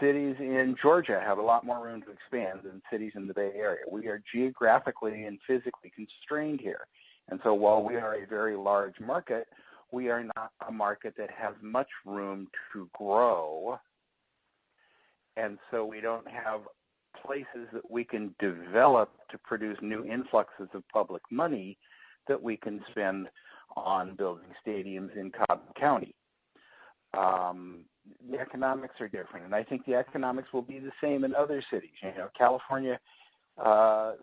Cities in Georgia have a lot more room to expand than cities in the Bay Area. We are geographically and physically constrained here. And so while we are a very large market, we are not a market that has much room to grow. And so we don't have places that we can develop to produce new influxes of public money that we can spend on building stadiums in Cobb County. The economics are different, and I think the economics will be the same in other cities. California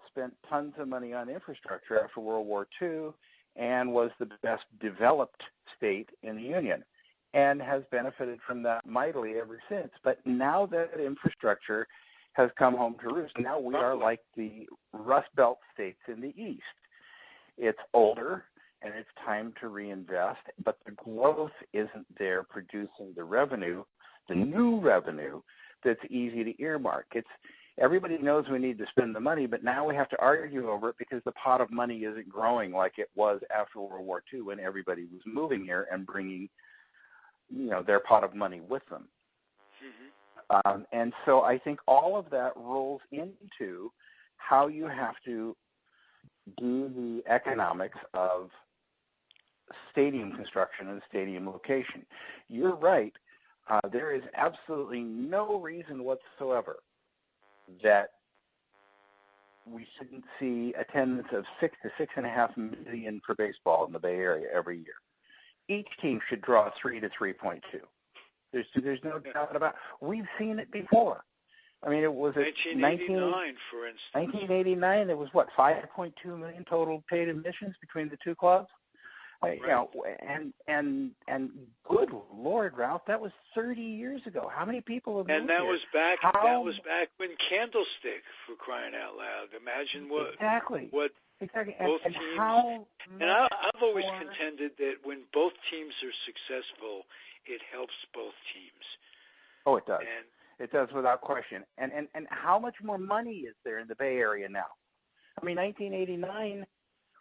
spent tons of money on infrastructure after World War II and was the best developed state in the Union and has benefited from that mightily ever since. But now that infrastructure has come home to roost, now we are like the Rust Belt states in the East. It's older, and it's time to reinvest, but the growth isn't there producing the revenue, the new revenue that's easy to earmark. Everybody knows we need to spend the money, but now we have to argue over it because the pot of money isn't growing like it was after World War II when everybody was moving here and bringing, their pot of money with them. Mm-hmm. And so I think all of that rolls into how you have to do the economics of stadium construction and stadium location. You're right. There is absolutely no reason whatsoever that we shouldn't see attendance of 6 to 6.5 million for baseball in the Bay Area every year. Each team should draw 3 to 3.2. There's no doubt about it. We've seen it before. I mean, it was 1989, for instance. 1989, there was, 5.2 million total paid admissions between the two clubs? Right. And good Lord, Ralph, that was 30 years ago. How many people have moved And that here? was back. That was back when Candlestick, for crying out loud. Imagine what exactly. What exactly. both and teams. How and I've always contended that when both teams are successful, it helps both teams. Oh, it does. It does without question. And how much more money is there in the Bay Area now? I mean, 1989.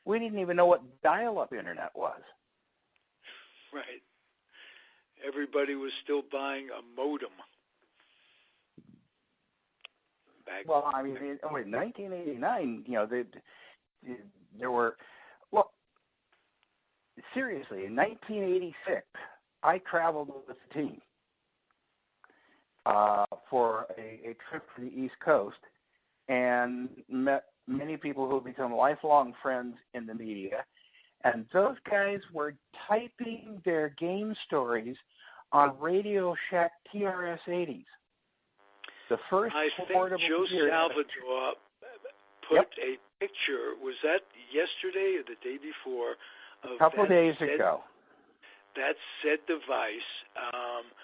We didn't even know what dial-up internet was. Right. Everybody was still buying a modem. Well, I mean, in 1989, there were, seriously, in 1986, I traveled with the team for a trip to the East Coast and met many people who have become lifelong friends in the media, and those guys were typing their game stories on Radio Shack TRS-80s. The first I think Joe Salvador put a picture, was that yesterday or the day before? A couple of days ago. That said device.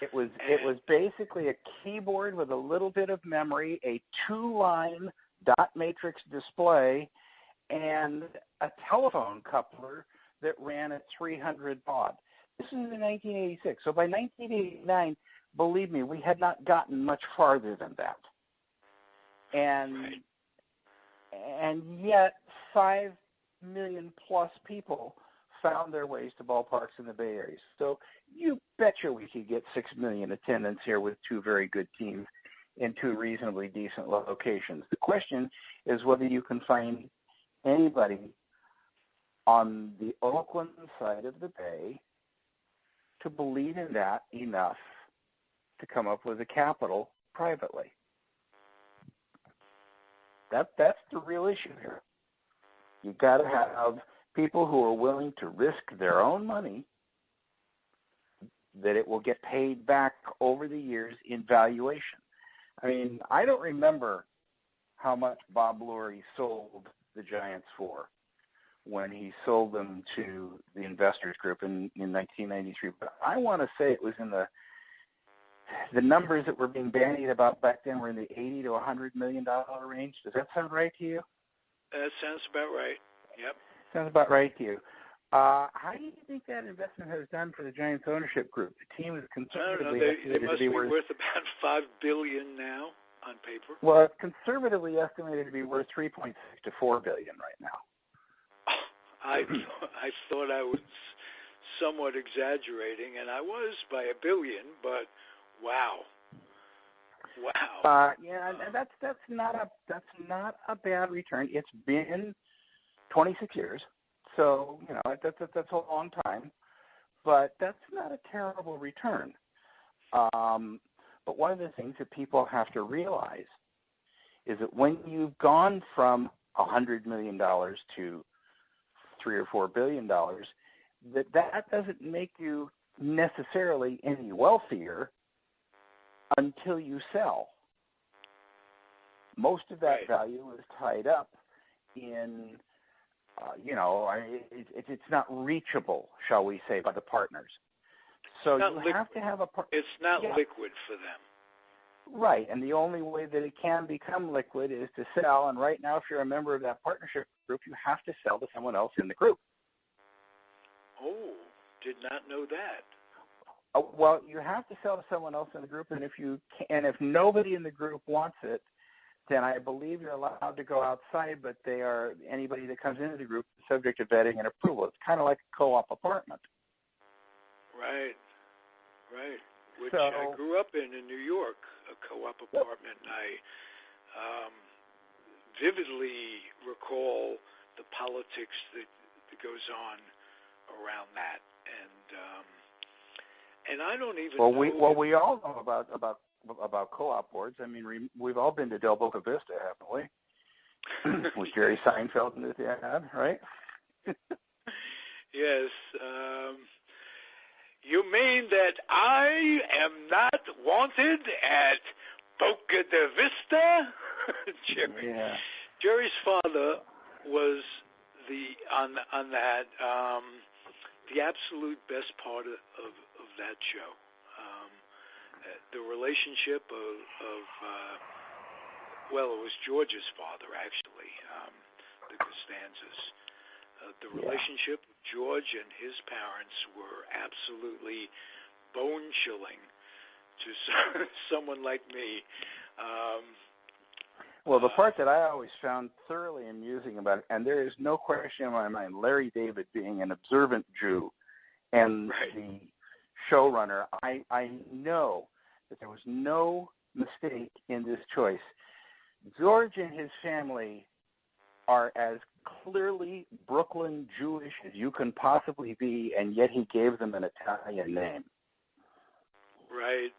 It was basically a keyboard with a little bit of memory, a 2-line dot matrix display, and a telephone coupler that ran at 300 baud. This is in 1986. So by 1989, believe me, we had not gotten much farther than that. And yet 5 million plus people found their ways to ballparks in the Bay Area. So you betcha we could get 6 million attendance here with 2 very good teams in 2 reasonably decent locations. The question is whether you can find anybody on the Oakland side of the Bay to believe in that enough to come up with a capital privately. That's the real issue here. You've got to have people who are willing to risk their own money that it will get paid back over the years in valuation. I mean, I don't remember how much Bob Lurie sold the Giants for when he sold them to the Investors Group in 1993. But I want to say it was in the numbers that were being bandied about back then were in the $80 to $100 million range. Does that sound right to you? That sounds about right. Yep. Sounds about right to you. How do you think that investment has done for the Giants ownership group? The team is conservatively they must be worth about $5 billion now on paper. Well, it's conservatively estimated to be worth $3.6 to $4 billion right now. I thought I was somewhat exaggerating, and I was by $1 billion, but wow. Yeah, and that's not a bad return. It's been 26 years, so that's a long time, but that's not a terrible return. But one of the things that people have to realize is that when you've gone from $100 million to $3 or $4 billion, that doesn't make you necessarily any wealthier until you sell. Most of that value is tied up in, it's not reachable, shall we say, by the partners. So you have to have it's not liquid for them. Right, and the only way that it can become liquid is to sell. And right now, if you're a member of that partnership group, you have to sell to someone else in the group. Oh, did not know that. Well, you have to sell to someone else in the group, and if nobody in the group wants it, then I believe you're allowed to go outside. But anybody that comes into the group is subject to vetting and approval. It's kind of like a co-op apartment. Right. Which I grew up in New York, a co-op apartment. I vividly recall the politics that goes on around that, and I don't even know. We all know about co-op boards. I mean, we've all been to Del Boca Vista, haven't we? With Jerry Seinfeld and his ad, right? Yes. You mean that I am not wanted at Boca de Vista? Jerry. Yeah. Jerry's father was on that the absolute best part of that show. The relationship of it was George's father actually, the Costanzas. The relationship of George and his parents were absolutely bone-chilling to someone like me. Well, the part that I always found thoroughly amusing about it, and there is no question in my mind, Larry David being an observant Jew and the showrunner, I know that there was no mistake in this choice. George and his family are as clearly Brooklyn Jewish as you can possibly be, and yet he gave them an Italian name. Right.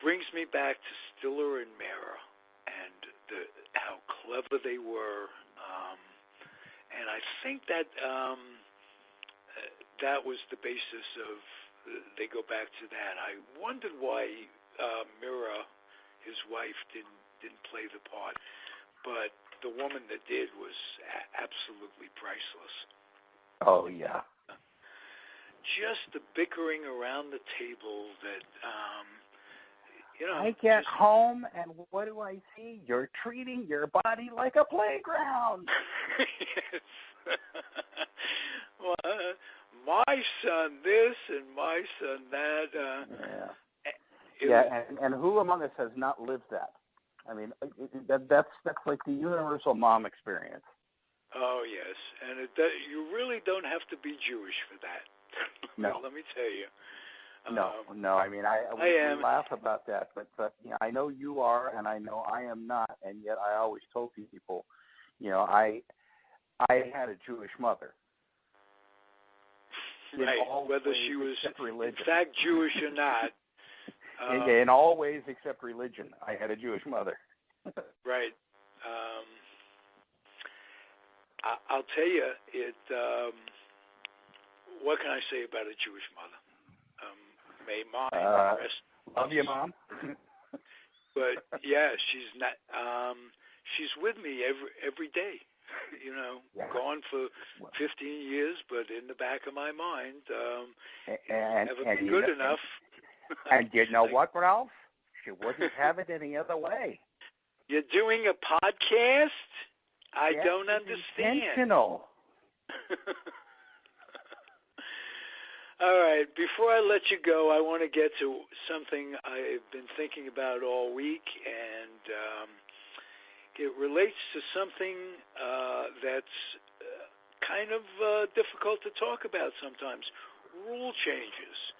Brings me back to Stiller and Mara and how clever they were, and I think that that was the basis of. They go back to that. I wondered why Mira, his wife, didn't play the part, but the woman that did was absolutely priceless. Oh, yeah. Just the bickering around the table that, I get home, and what do I see? You're treating your body like a playground. Yes. Well, my son this and my son that. And who among us has not lived that? I mean, that's like the universal mom experience. Oh, yes. And you really don't have to be Jewish for that. No. Let me tell you. No. I mean, we laugh about that, but I know you are, and I know I am not, and yet I always told people, I had a Jewish mother. Right, whether she was in fact Jewish or not. In all ways except religion, I had a Jewish mother. Right. I'll tell you, what can I say about a Jewish mother? May mine rest. Love you, Mom. But yeah, she's not. She's with me every day. Gone for 15 years, but in the back of my mind, never been good enough. And you know what, Ralph? She wouldn't have it any other way. You're doing a podcast? I don't understand. Intentional. All right. Before I let you go, I want to get to something I've been thinking about all week, and it relates to something that's kind of difficult to talk about sometimes, rule changes.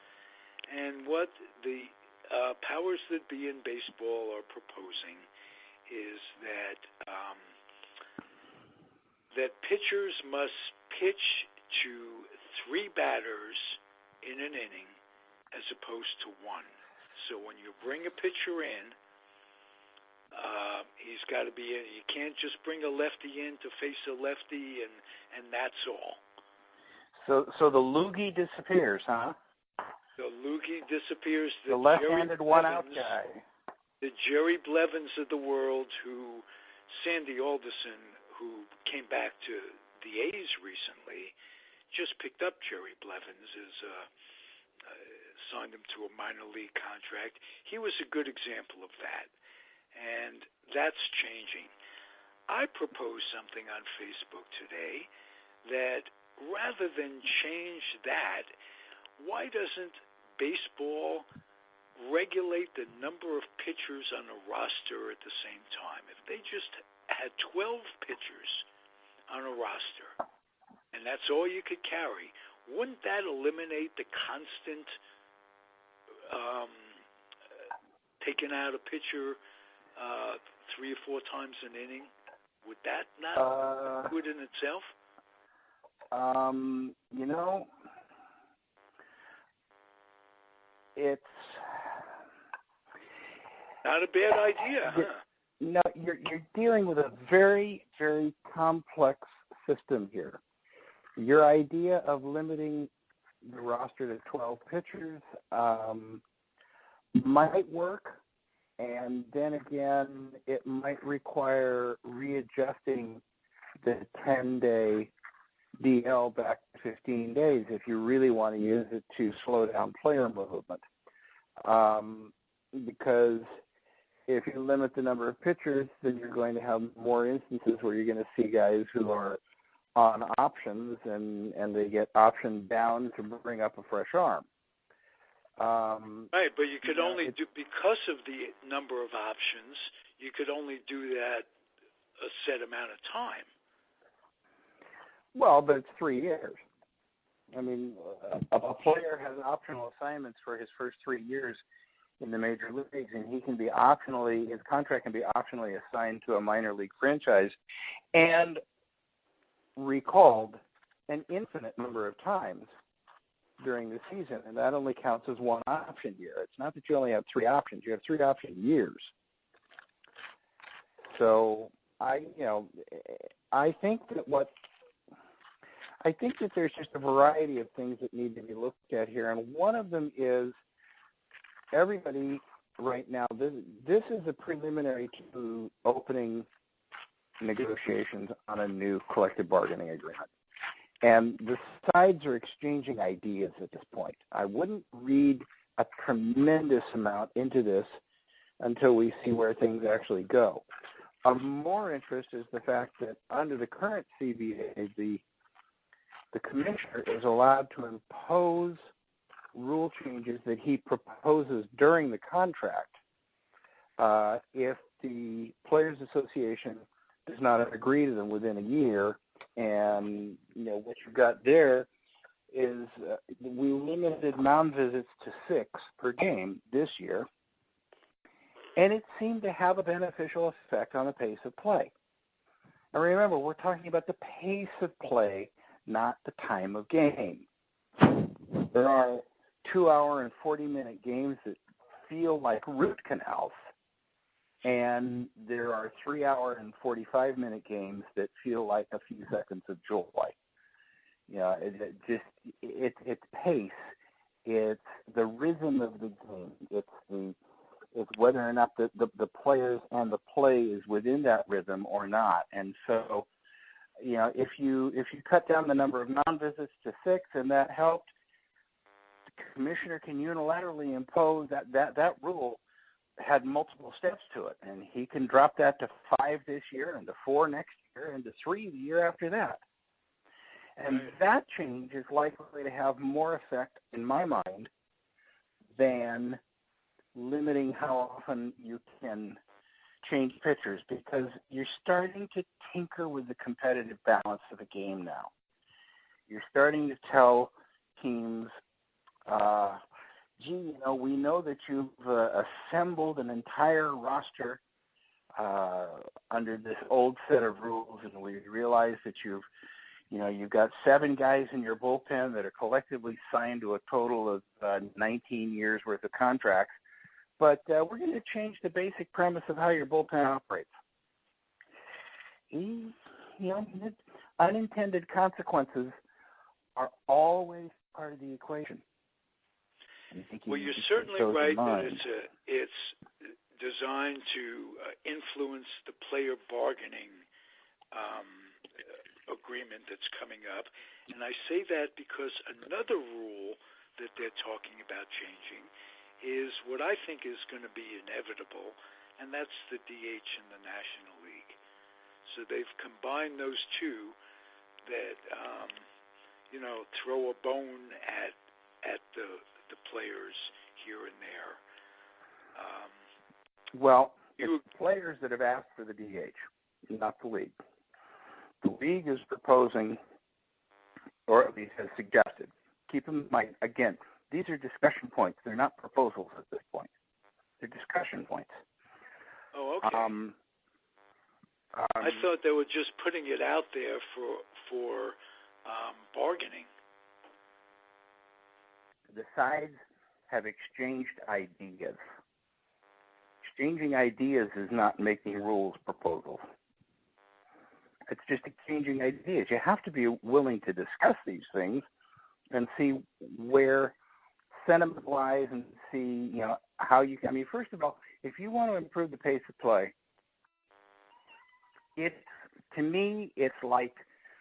And what the powers that be in baseball are proposing is that pitchers must pitch to 3 batters in an inning as opposed to 1. So when you bring a pitcher in, he's got to be in. You can't just bring a lefty in to face a lefty, and that's all. So the loogie disappears, huh? The loogie disappears. The left-handed one-out guy. The Jerry Blevins of the world, Sandy Alderson, who came back to the A's recently, just picked up Jerry Blevins, signed him to a minor league contract. He was a good example of that, and that's changing. I proposed something on Facebook today that rather than change that, why doesn't baseball regulate the number of pitchers on a roster at the same time? If they just had 12 pitchers on a roster, and that's all you could carry, wouldn't that eliminate the constant taking out a pitcher 3 or 4 times an inning? Would that not good in itself? It's not a bad idea, huh? No, you're dealing with a very, very complex system here. Your idea of limiting the roster to 12 pitchers might work, and then again, it might require readjusting the 10-day DL back to 15 days if you really want to use it to slow down player movement. Because if you limit the number of pitchers, then you're going to have more instances where you're going to see guys who are on options and they get optioned down to bring up a fresh arm. Right, but you could only do, because of the number of options, you could only do that a set amount of time. Well, but it's 3 years. I mean, a player has optional assignments for his first 3 years in the major leagues, and his contract can be optionally assigned to a minor league franchise and recalled an infinite number of times during the season, and that only counts as 1 option year. It's not that you only have 3 options; you have 3 option years. So I think that there's just a variety of things that need to be looked at here, and one of them is everybody right now. This is a preliminary to opening negotiations on a new collective bargaining agreement. And the sides are exchanging ideas at this point. I wouldn't read a tremendous amount into this until we see where things actually go. Of more interest is the fact that under the current CBA, the commissioner is allowed to impose rule changes that he proposes during the contract if the Players Association does not agree to them within a year. And, what you've got there is we limited mound visits to 6 per game this year, and it seemed to have a beneficial effect on the pace of play. And remember, we're talking about the pace of play, not the time of game. There are 2-hour and 40-minute games that feel like root canals, and there are 3-hour and 45-minute games that feel like a few seconds of joy. It's pace, it's the rhythm of the game, it's whether or not the players and the play is within that rhythm or not. And so, if you cut down the number of mound visits to 6 and that helped, the commissioner can unilaterally impose that rule had multiple steps to it, and he can drop that to 5 this year and to 4 next year and to 3 the year after that. And that change is likely to have more effect, in my mind, than limiting how often you can change pitchers, because you're starting to tinker with the competitive balance of the game now. You're starting to tell teams, we know that you've assembled an entire roster under this old set of rules, and we realize that you've got 7 guys in your bullpen that are collectively signed to a total of 19 years worth of contracts, but we're going to change the basic premise of how your bullpen operates. Unintended consequences are always part of the equation. Well, you're certainly right that it's designed to influence the player bargaining agreement that's coming up. And I say that because another rule that they're talking about changing is what I think is going to be inevitable, and that's the DH in the National League. So they've combined those two that, throw a bone at the players here and there. It's players that have asked for the DH, not the league. The league is proposing, or at least has suggested. Keep in mind, again, these are discussion points. They're not proposals at this point. They're discussion points. Oh, okay. I thought they were just putting it out there for bargaining. The sides have exchanged ideas. Exchanging ideas is not making rules proposals. It's just exchanging ideas. You have to be willing to discuss these things and see where sentiment lies and see, how you can. I mean, first of all, if you want to improve the pace of play, to me, it's like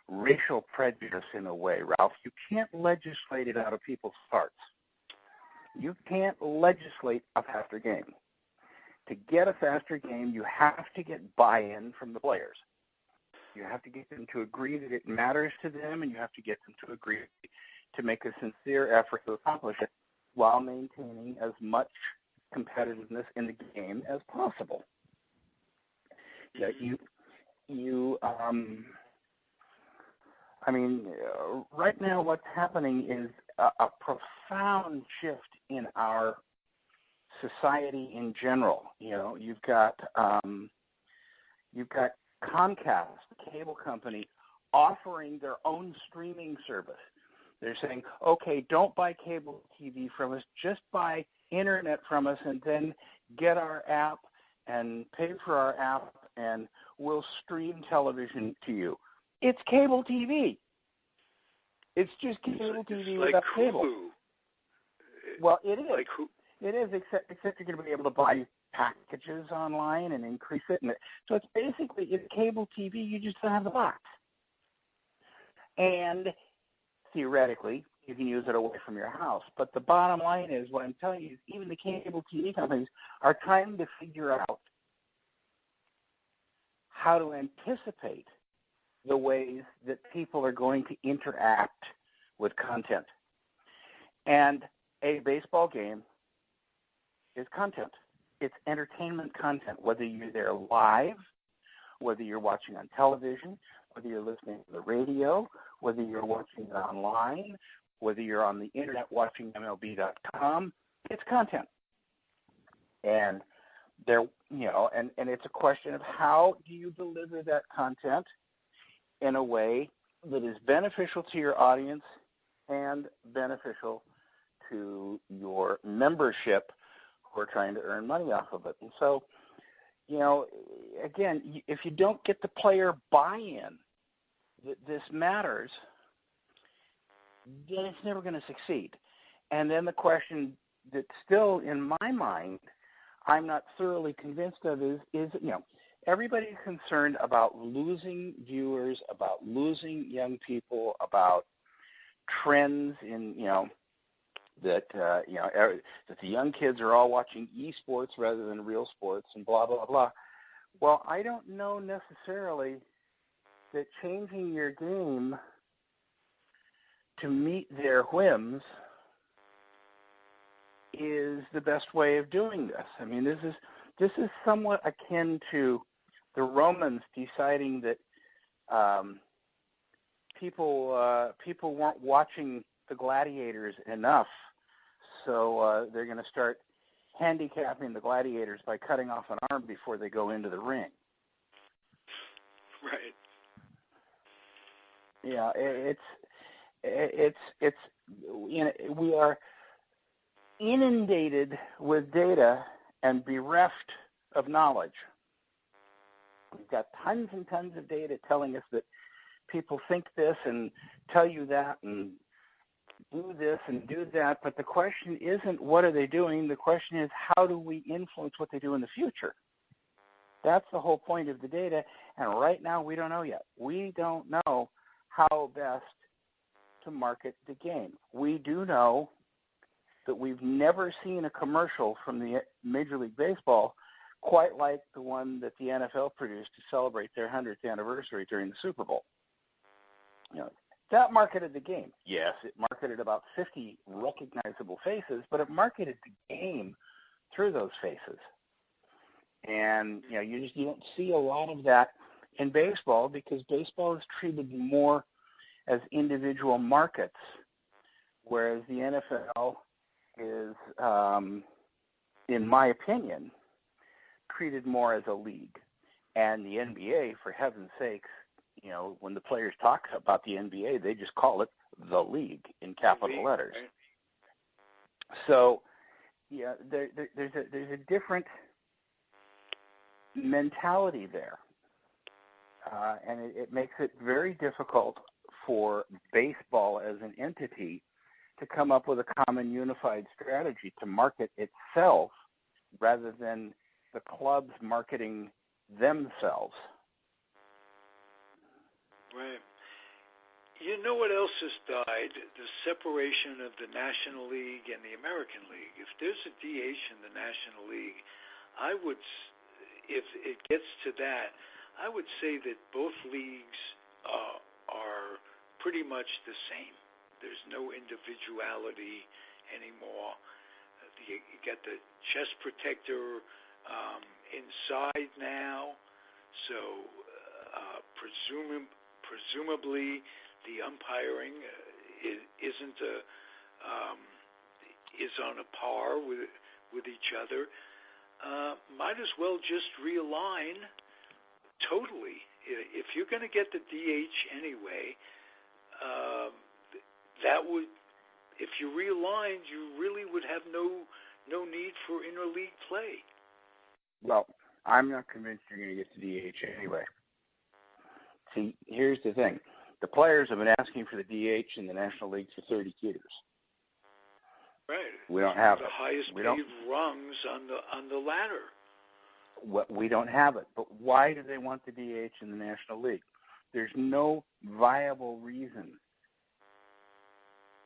racial prejudice in a way, Ralph. You can't legislate it out of people's hearts. You can't legislate a faster game. To get a faster game, you have to get buy-in from the players. You have to get them to agree that it matters to them, and you have to get them to agree to make a sincere effort to accomplish it while maintaining as much competitiveness in the game as possible. Right now what's happening is a profound shift in our society in general. You've got Comcast, the cable company, offering their own streaming service. They're saying, okay, don't buy cable TV from us, just buy internet from us and then get our app and pay for our app and we'll stream television to you. It's cable TV. It's just cable TV without cable. Well, it is. It is, except you're going to be able to buy packages online and increase it. So it's basically, it's cable TV, you just don't have the box. And theoretically, you can use it away from your house. But the bottom line is, what I'm telling you is even the cable TV companies are trying to figure out how to anticipate the ways that people are going to interact with content. And a baseball game is content. It's entertainment content, whether you're there live, whether you're watching on television, whether you're listening to the radio, whether you're watching it online, whether you're on the internet watching MLB.com, it's content. And there, and it's a question of how do you deliver that content in a way that is beneficial to your audience and beneficial to your membership who are trying to earn money off of it. And so, again, if you don't get the player buy-in that this matters, then it's never going to succeed. And then the question that still, in my mind, I'm not thoroughly convinced of is everybody's concerned about losing viewers, about losing young people, about trends in, that the young kids are all watching esports rather than real sports and blah, blah, blah. Well, I don't know necessarily that changing your game to meet their whims is the best way of doing this. I mean, this is somewhat akin to the Romans deciding that people weren't watching the gladiators enough, so they're going to start handicapping the gladiators by cutting off an arm before they go into the ring. Right. Yeah, we are inundated with data and bereft of knowledge. We've got tons and tons of data telling us that people think this and tell you that and do this and do that, but the question isn't what are they doing, the question is how do we influence what they do in the future? That's the whole point of the data, and right now we don't know yet. We don't know how best to market the game. We do know that we've never seen a commercial from the Major League Baseball quite like the one that the NFL produced to celebrate their 100th anniversary during the Super Bowl. That marketed the game. Yes, it marketed about 50 recognizable faces, but it marketed the game through those faces. And, you don't see a lot of that in baseball because baseball is treated more as individual markets, whereas the NFL is, in my opinion, treated more as a league. And the NBA, for heaven's sakes, when the players talk about the NBA, they just call it the league in capital letters. Right. So, there's a different mentality there, and it makes it very difficult for baseball as an entity to come up with a common unified strategy to market itself rather than the clubs marketing themselves. Right. You know what else has died? The separation of the National League and the American League. If there's a DH in the National League, if it gets to that, I would say that both leagues are pretty much the same. There's no individuality anymore. You get the chest protector inside now, so presumably the umpiring is on a par with each other. Might as well just realign totally. If you're going to get the DH anyway, that would, if you realigned, you really would have no need for interleague play. Well, I'm not convinced you're going to get the DH anyway. See, here's the thing. The players have been asking for the DH in the National League for 30 years. Right. We don't have the highest paid rungs on the ladder. we don't have it. But why do they want the DH in the National League? There's no viable reason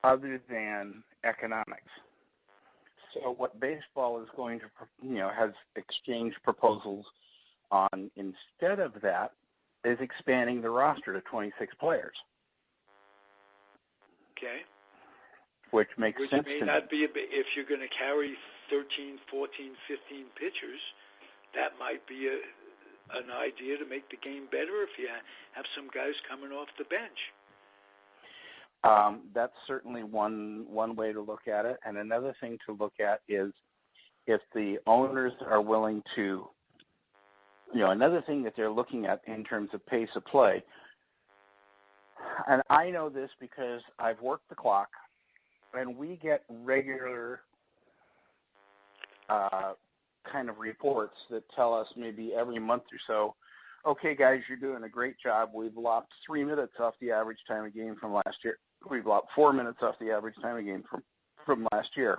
other than economics. So what baseball is going to, has exchanged proposals on instead of that is expanding the roster to 26 players. Okay. Which makes sense Which may to not be, if you're going to carry 13, 14, 15 pitchers, that might be an idea to make the game better if you have some guys coming off the bench. That's certainly one way to look at it. And another thing to look at is if the owners are willing to, another thing that they're looking at in terms of pace of play, and I know this because I've worked the clock, and we get regular kind of reports that tell us maybe every month or so, okay, guys, you're doing a great job. We've lopped 3 minutes off the average time of game from last year. We've lopped 4 minutes off the average time of game from last year.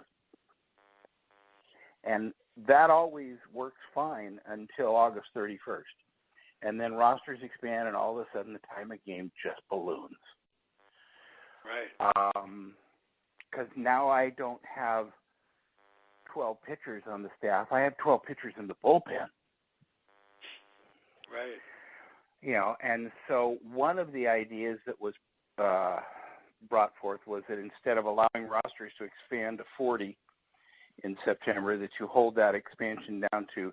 And that always works fine until August 31st. And then rosters expand, and all of a sudden the time of game just balloons. Right. Because now I don't have 12 pitchers on the staff. I have 12 pitchers in the bullpen. Right. And so one of the ideas that was brought forth was that instead of allowing rosters to expand to 40 in September, that you hold that expansion down to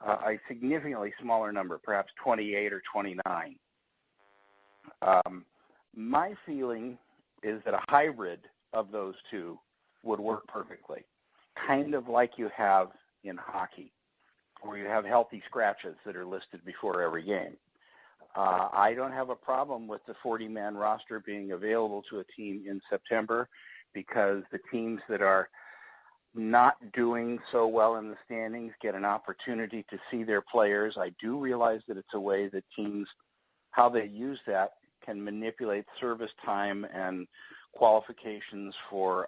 a significantly smaller number, perhaps 28 or 29. My feeling is that a hybrid of those two would work perfectly, kind of like you have in hockey, where you have healthy scratches that are listed before every game. I don't have a problem with the 40-man roster being available to a team in September because the teams that are not doing so well in the standings get an opportunity to see their players. I do realize that it's a way that teams, how they use that, can manipulate service time and qualifications for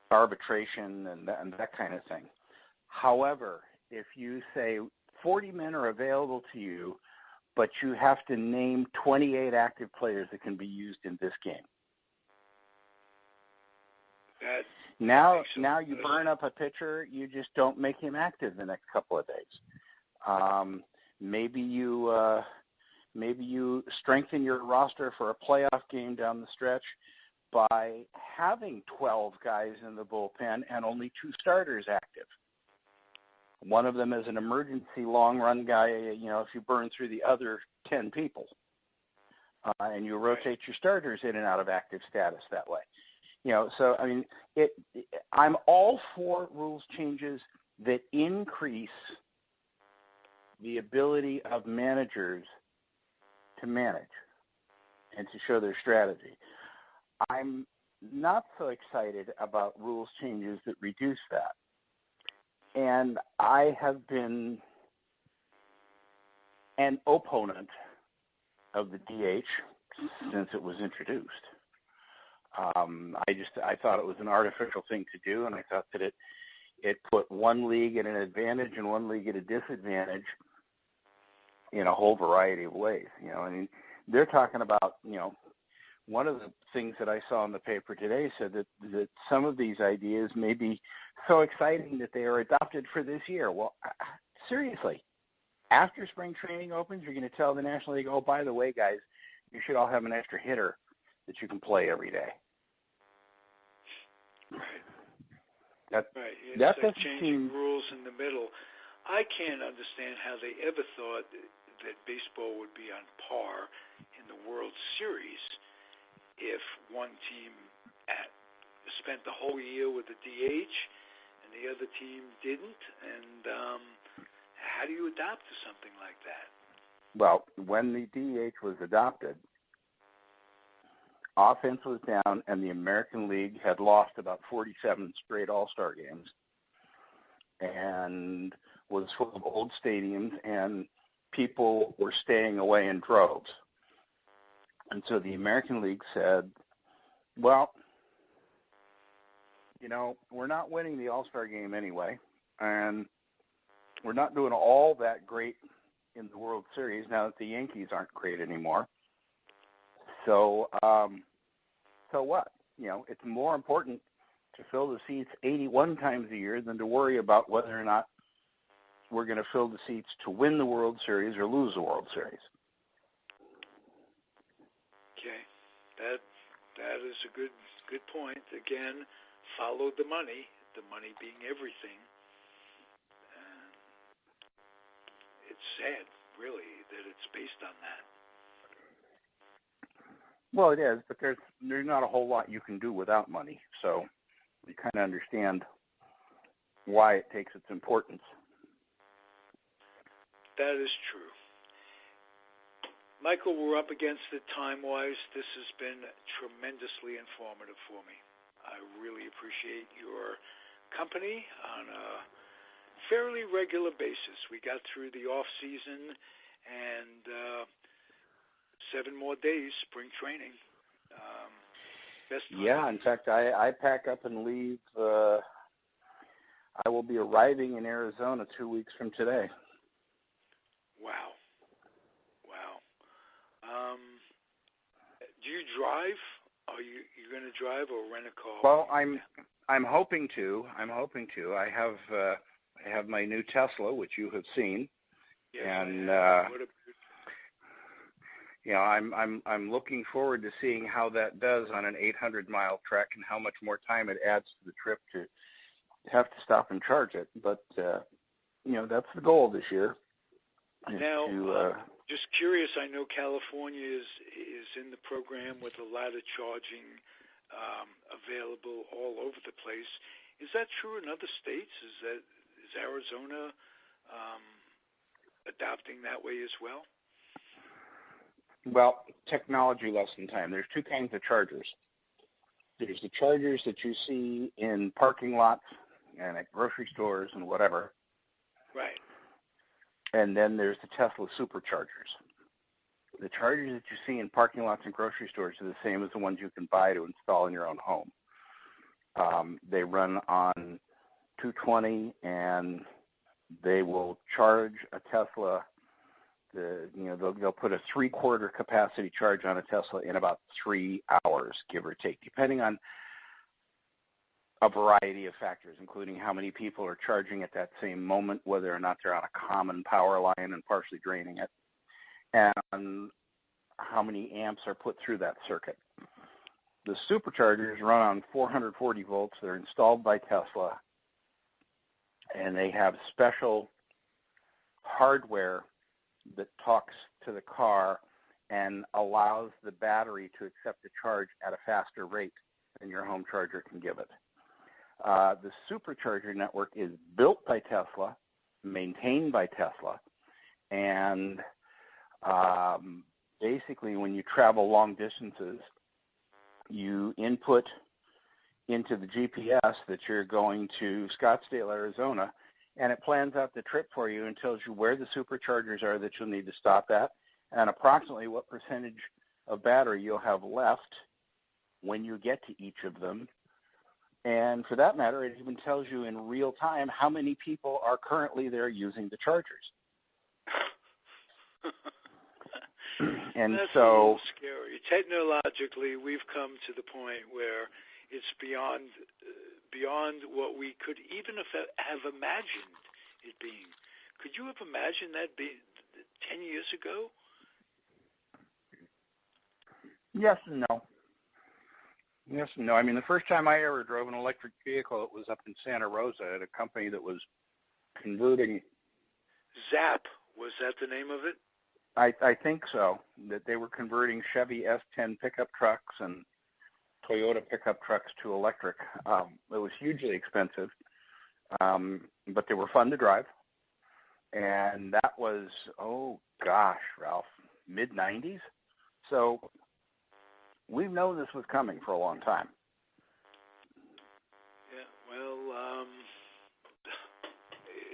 arbitration and that kind of thing. However, if you say 40 men are available to you, but you have to name 28 active players that can be used in this game. Now you burn up a pitcher, you just don't make him active the next couple of days. Maybe you strengthen your roster for a playoff game down the stretch by having 12 guys in the bullpen and only 2 starters active. One of them is an emergency long-run guy, if you burn through the other 10 people. And you rotate your starters in and out of active status that way. So, I mean, I'm all for rules changes that increase the ability of managers to manage and to show their strategy. I'm not so excited about rules changes that reduce that. And I have been an opponent of the DH since it was introduced. I thought it was an artificial thing to do, and I thought that it put one league at an advantage and one league at a disadvantage in a whole variety of ways. I mean, they're talking about, one of the things that I saw in the paper today said that some of these ideas may be so exciting that they are adopted for this year. Well, seriously, after spring training opens, you're going to tell the National League, oh, by the way, guys, you should all have an extra hitter that you can play every day. Right. It's like changing rules in the middle. I can't understand how they ever thought that baseball would be on par in the World Series if one team spent the whole year with the DH and the other team didn't. And how do you adapt to something like that? Well, when the DH was adopted, offense was down, and the American League had lost about 47 straight All-Star games and was full of old stadiums, and people were staying away in droves. And so the American League said, well, we're not winning the All-Star game anyway, and we're not doing all that great in the World Series now that the Yankees aren't great anymore. So, so what? It's more important to fill the seats 81 times a year than to worry about whether or not we're going to fill the seats to win the World Series or lose the World Series. Okay, that is a good point. Again, follow the money being everything. It's sad, really, that it's based on that. Well, it is, but there's not a whole lot you can do without money, so we kind of understand why it takes its importance. That is true. Michael, we're up against it time-wise. This has been tremendously informative for me. I really appreciate your company on a fairly regular basis. We got through the off-season and 7 more days, spring training. Yeah, in fact, I pack up and leave. I will be arriving in Arizona 2 weeks from today. Wow. Do you drive? Are you going to drive or rent a car? Well, I'm hoping to. I have my new Tesla, which you have seen, yes, and I'm looking forward to seeing how that does on an 800-mile trek and how much more time it adds to the trip to have to stop and charge it. But that's the goal this year. Now, just curious, I know California is in the program with a lot of charging available all over the place. Is that true in other states? Is Arizona adopting that way as well? Well, technology lesson time. There's 2 kinds of chargers. There's the chargers that you see in parking lots and at grocery stores and whatever. Right. And then there's the Tesla superchargers. The chargers that you see in parking lots and grocery stores are the same as the ones you can buy to install in your own home. They run on 220, and they will charge a Tesla. They'll put a 3/4 capacity charge on a Tesla in about 3 hours, give or take, depending on a variety of factors, including how many people are charging at that same moment, whether or not they're on a common power line and partially draining it, and how many amps are put through that circuit. The superchargers run on 440 volts. They're installed by Tesla, and they have special hardware that talks to the car and allows the battery to accept a charge at a faster rate than your home charger can give it. The supercharger network is built by Tesla, maintained by Tesla, and basically when you travel long distances, you input into the GPS that you're going to Scottsdale, Arizona, and it plans out the trip for you and tells you where the superchargers are that you'll need to stop at and approximately what percentage of battery you'll have left when you get to each of them. And for that matter, it even tells you in real time how many people are currently there using the chargers. And that's so, a little scary. Technologically, we've come to the point where it's beyond what we could even have imagined it being. Could you have imagined that 10 years ago? Yes and no. Yes and no. I mean, the first time I ever drove an electric vehicle, it was up in Santa Rosa at a company that was converting. Zap, was that the name of it? I think so, that they were converting Chevy S10 pickup trucks and Toyota pickup trucks to electric. It was hugely expensive, but they were fun to drive. And that was, Ralph, mid-90s. So we've known this was coming for a long time. Yeah, well,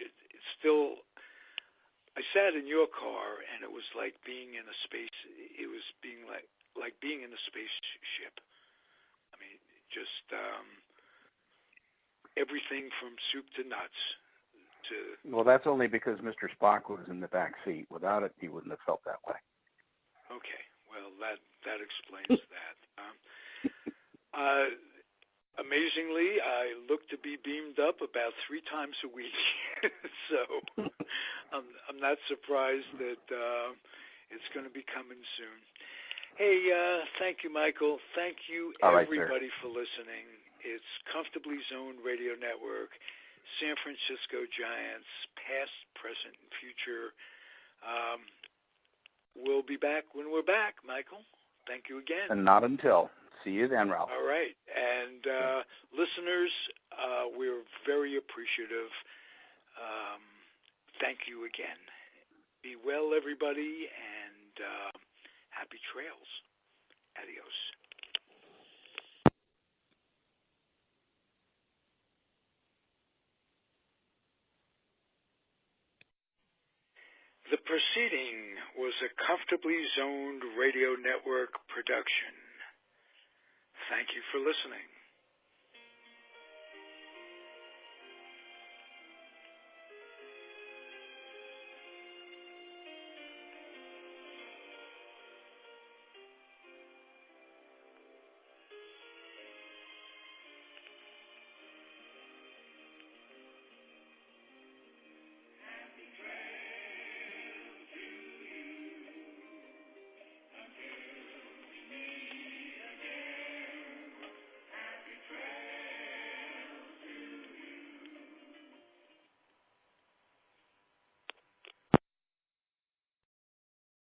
it's still... I sat in your car, and it was like being in a space. It was being like being in a spaceship. I mean, just everything from soup to nuts. Well, that's only because Mr. Spock was in the back seat. Without it, he wouldn't have felt that way. Okay, well, that explains that. Amazingly, I look to be beamed up about 3 times a week, so I'm not surprised that it's going to be coming soon. Hey, thank you, Michael. Thank you, everybody, for listening. It's Comfortably Zoned Radio Network, San Francisco Giants, past, present, and future. We'll be back when we're back, Michael. Thank you again. And not until. See you then, Ralph. All right. And listeners, we're very appreciative. Thank you again. Be well, everybody, and happy trails. Adios. The proceeding was a Comfortably Zoned Radio Network production. Thank you for listening.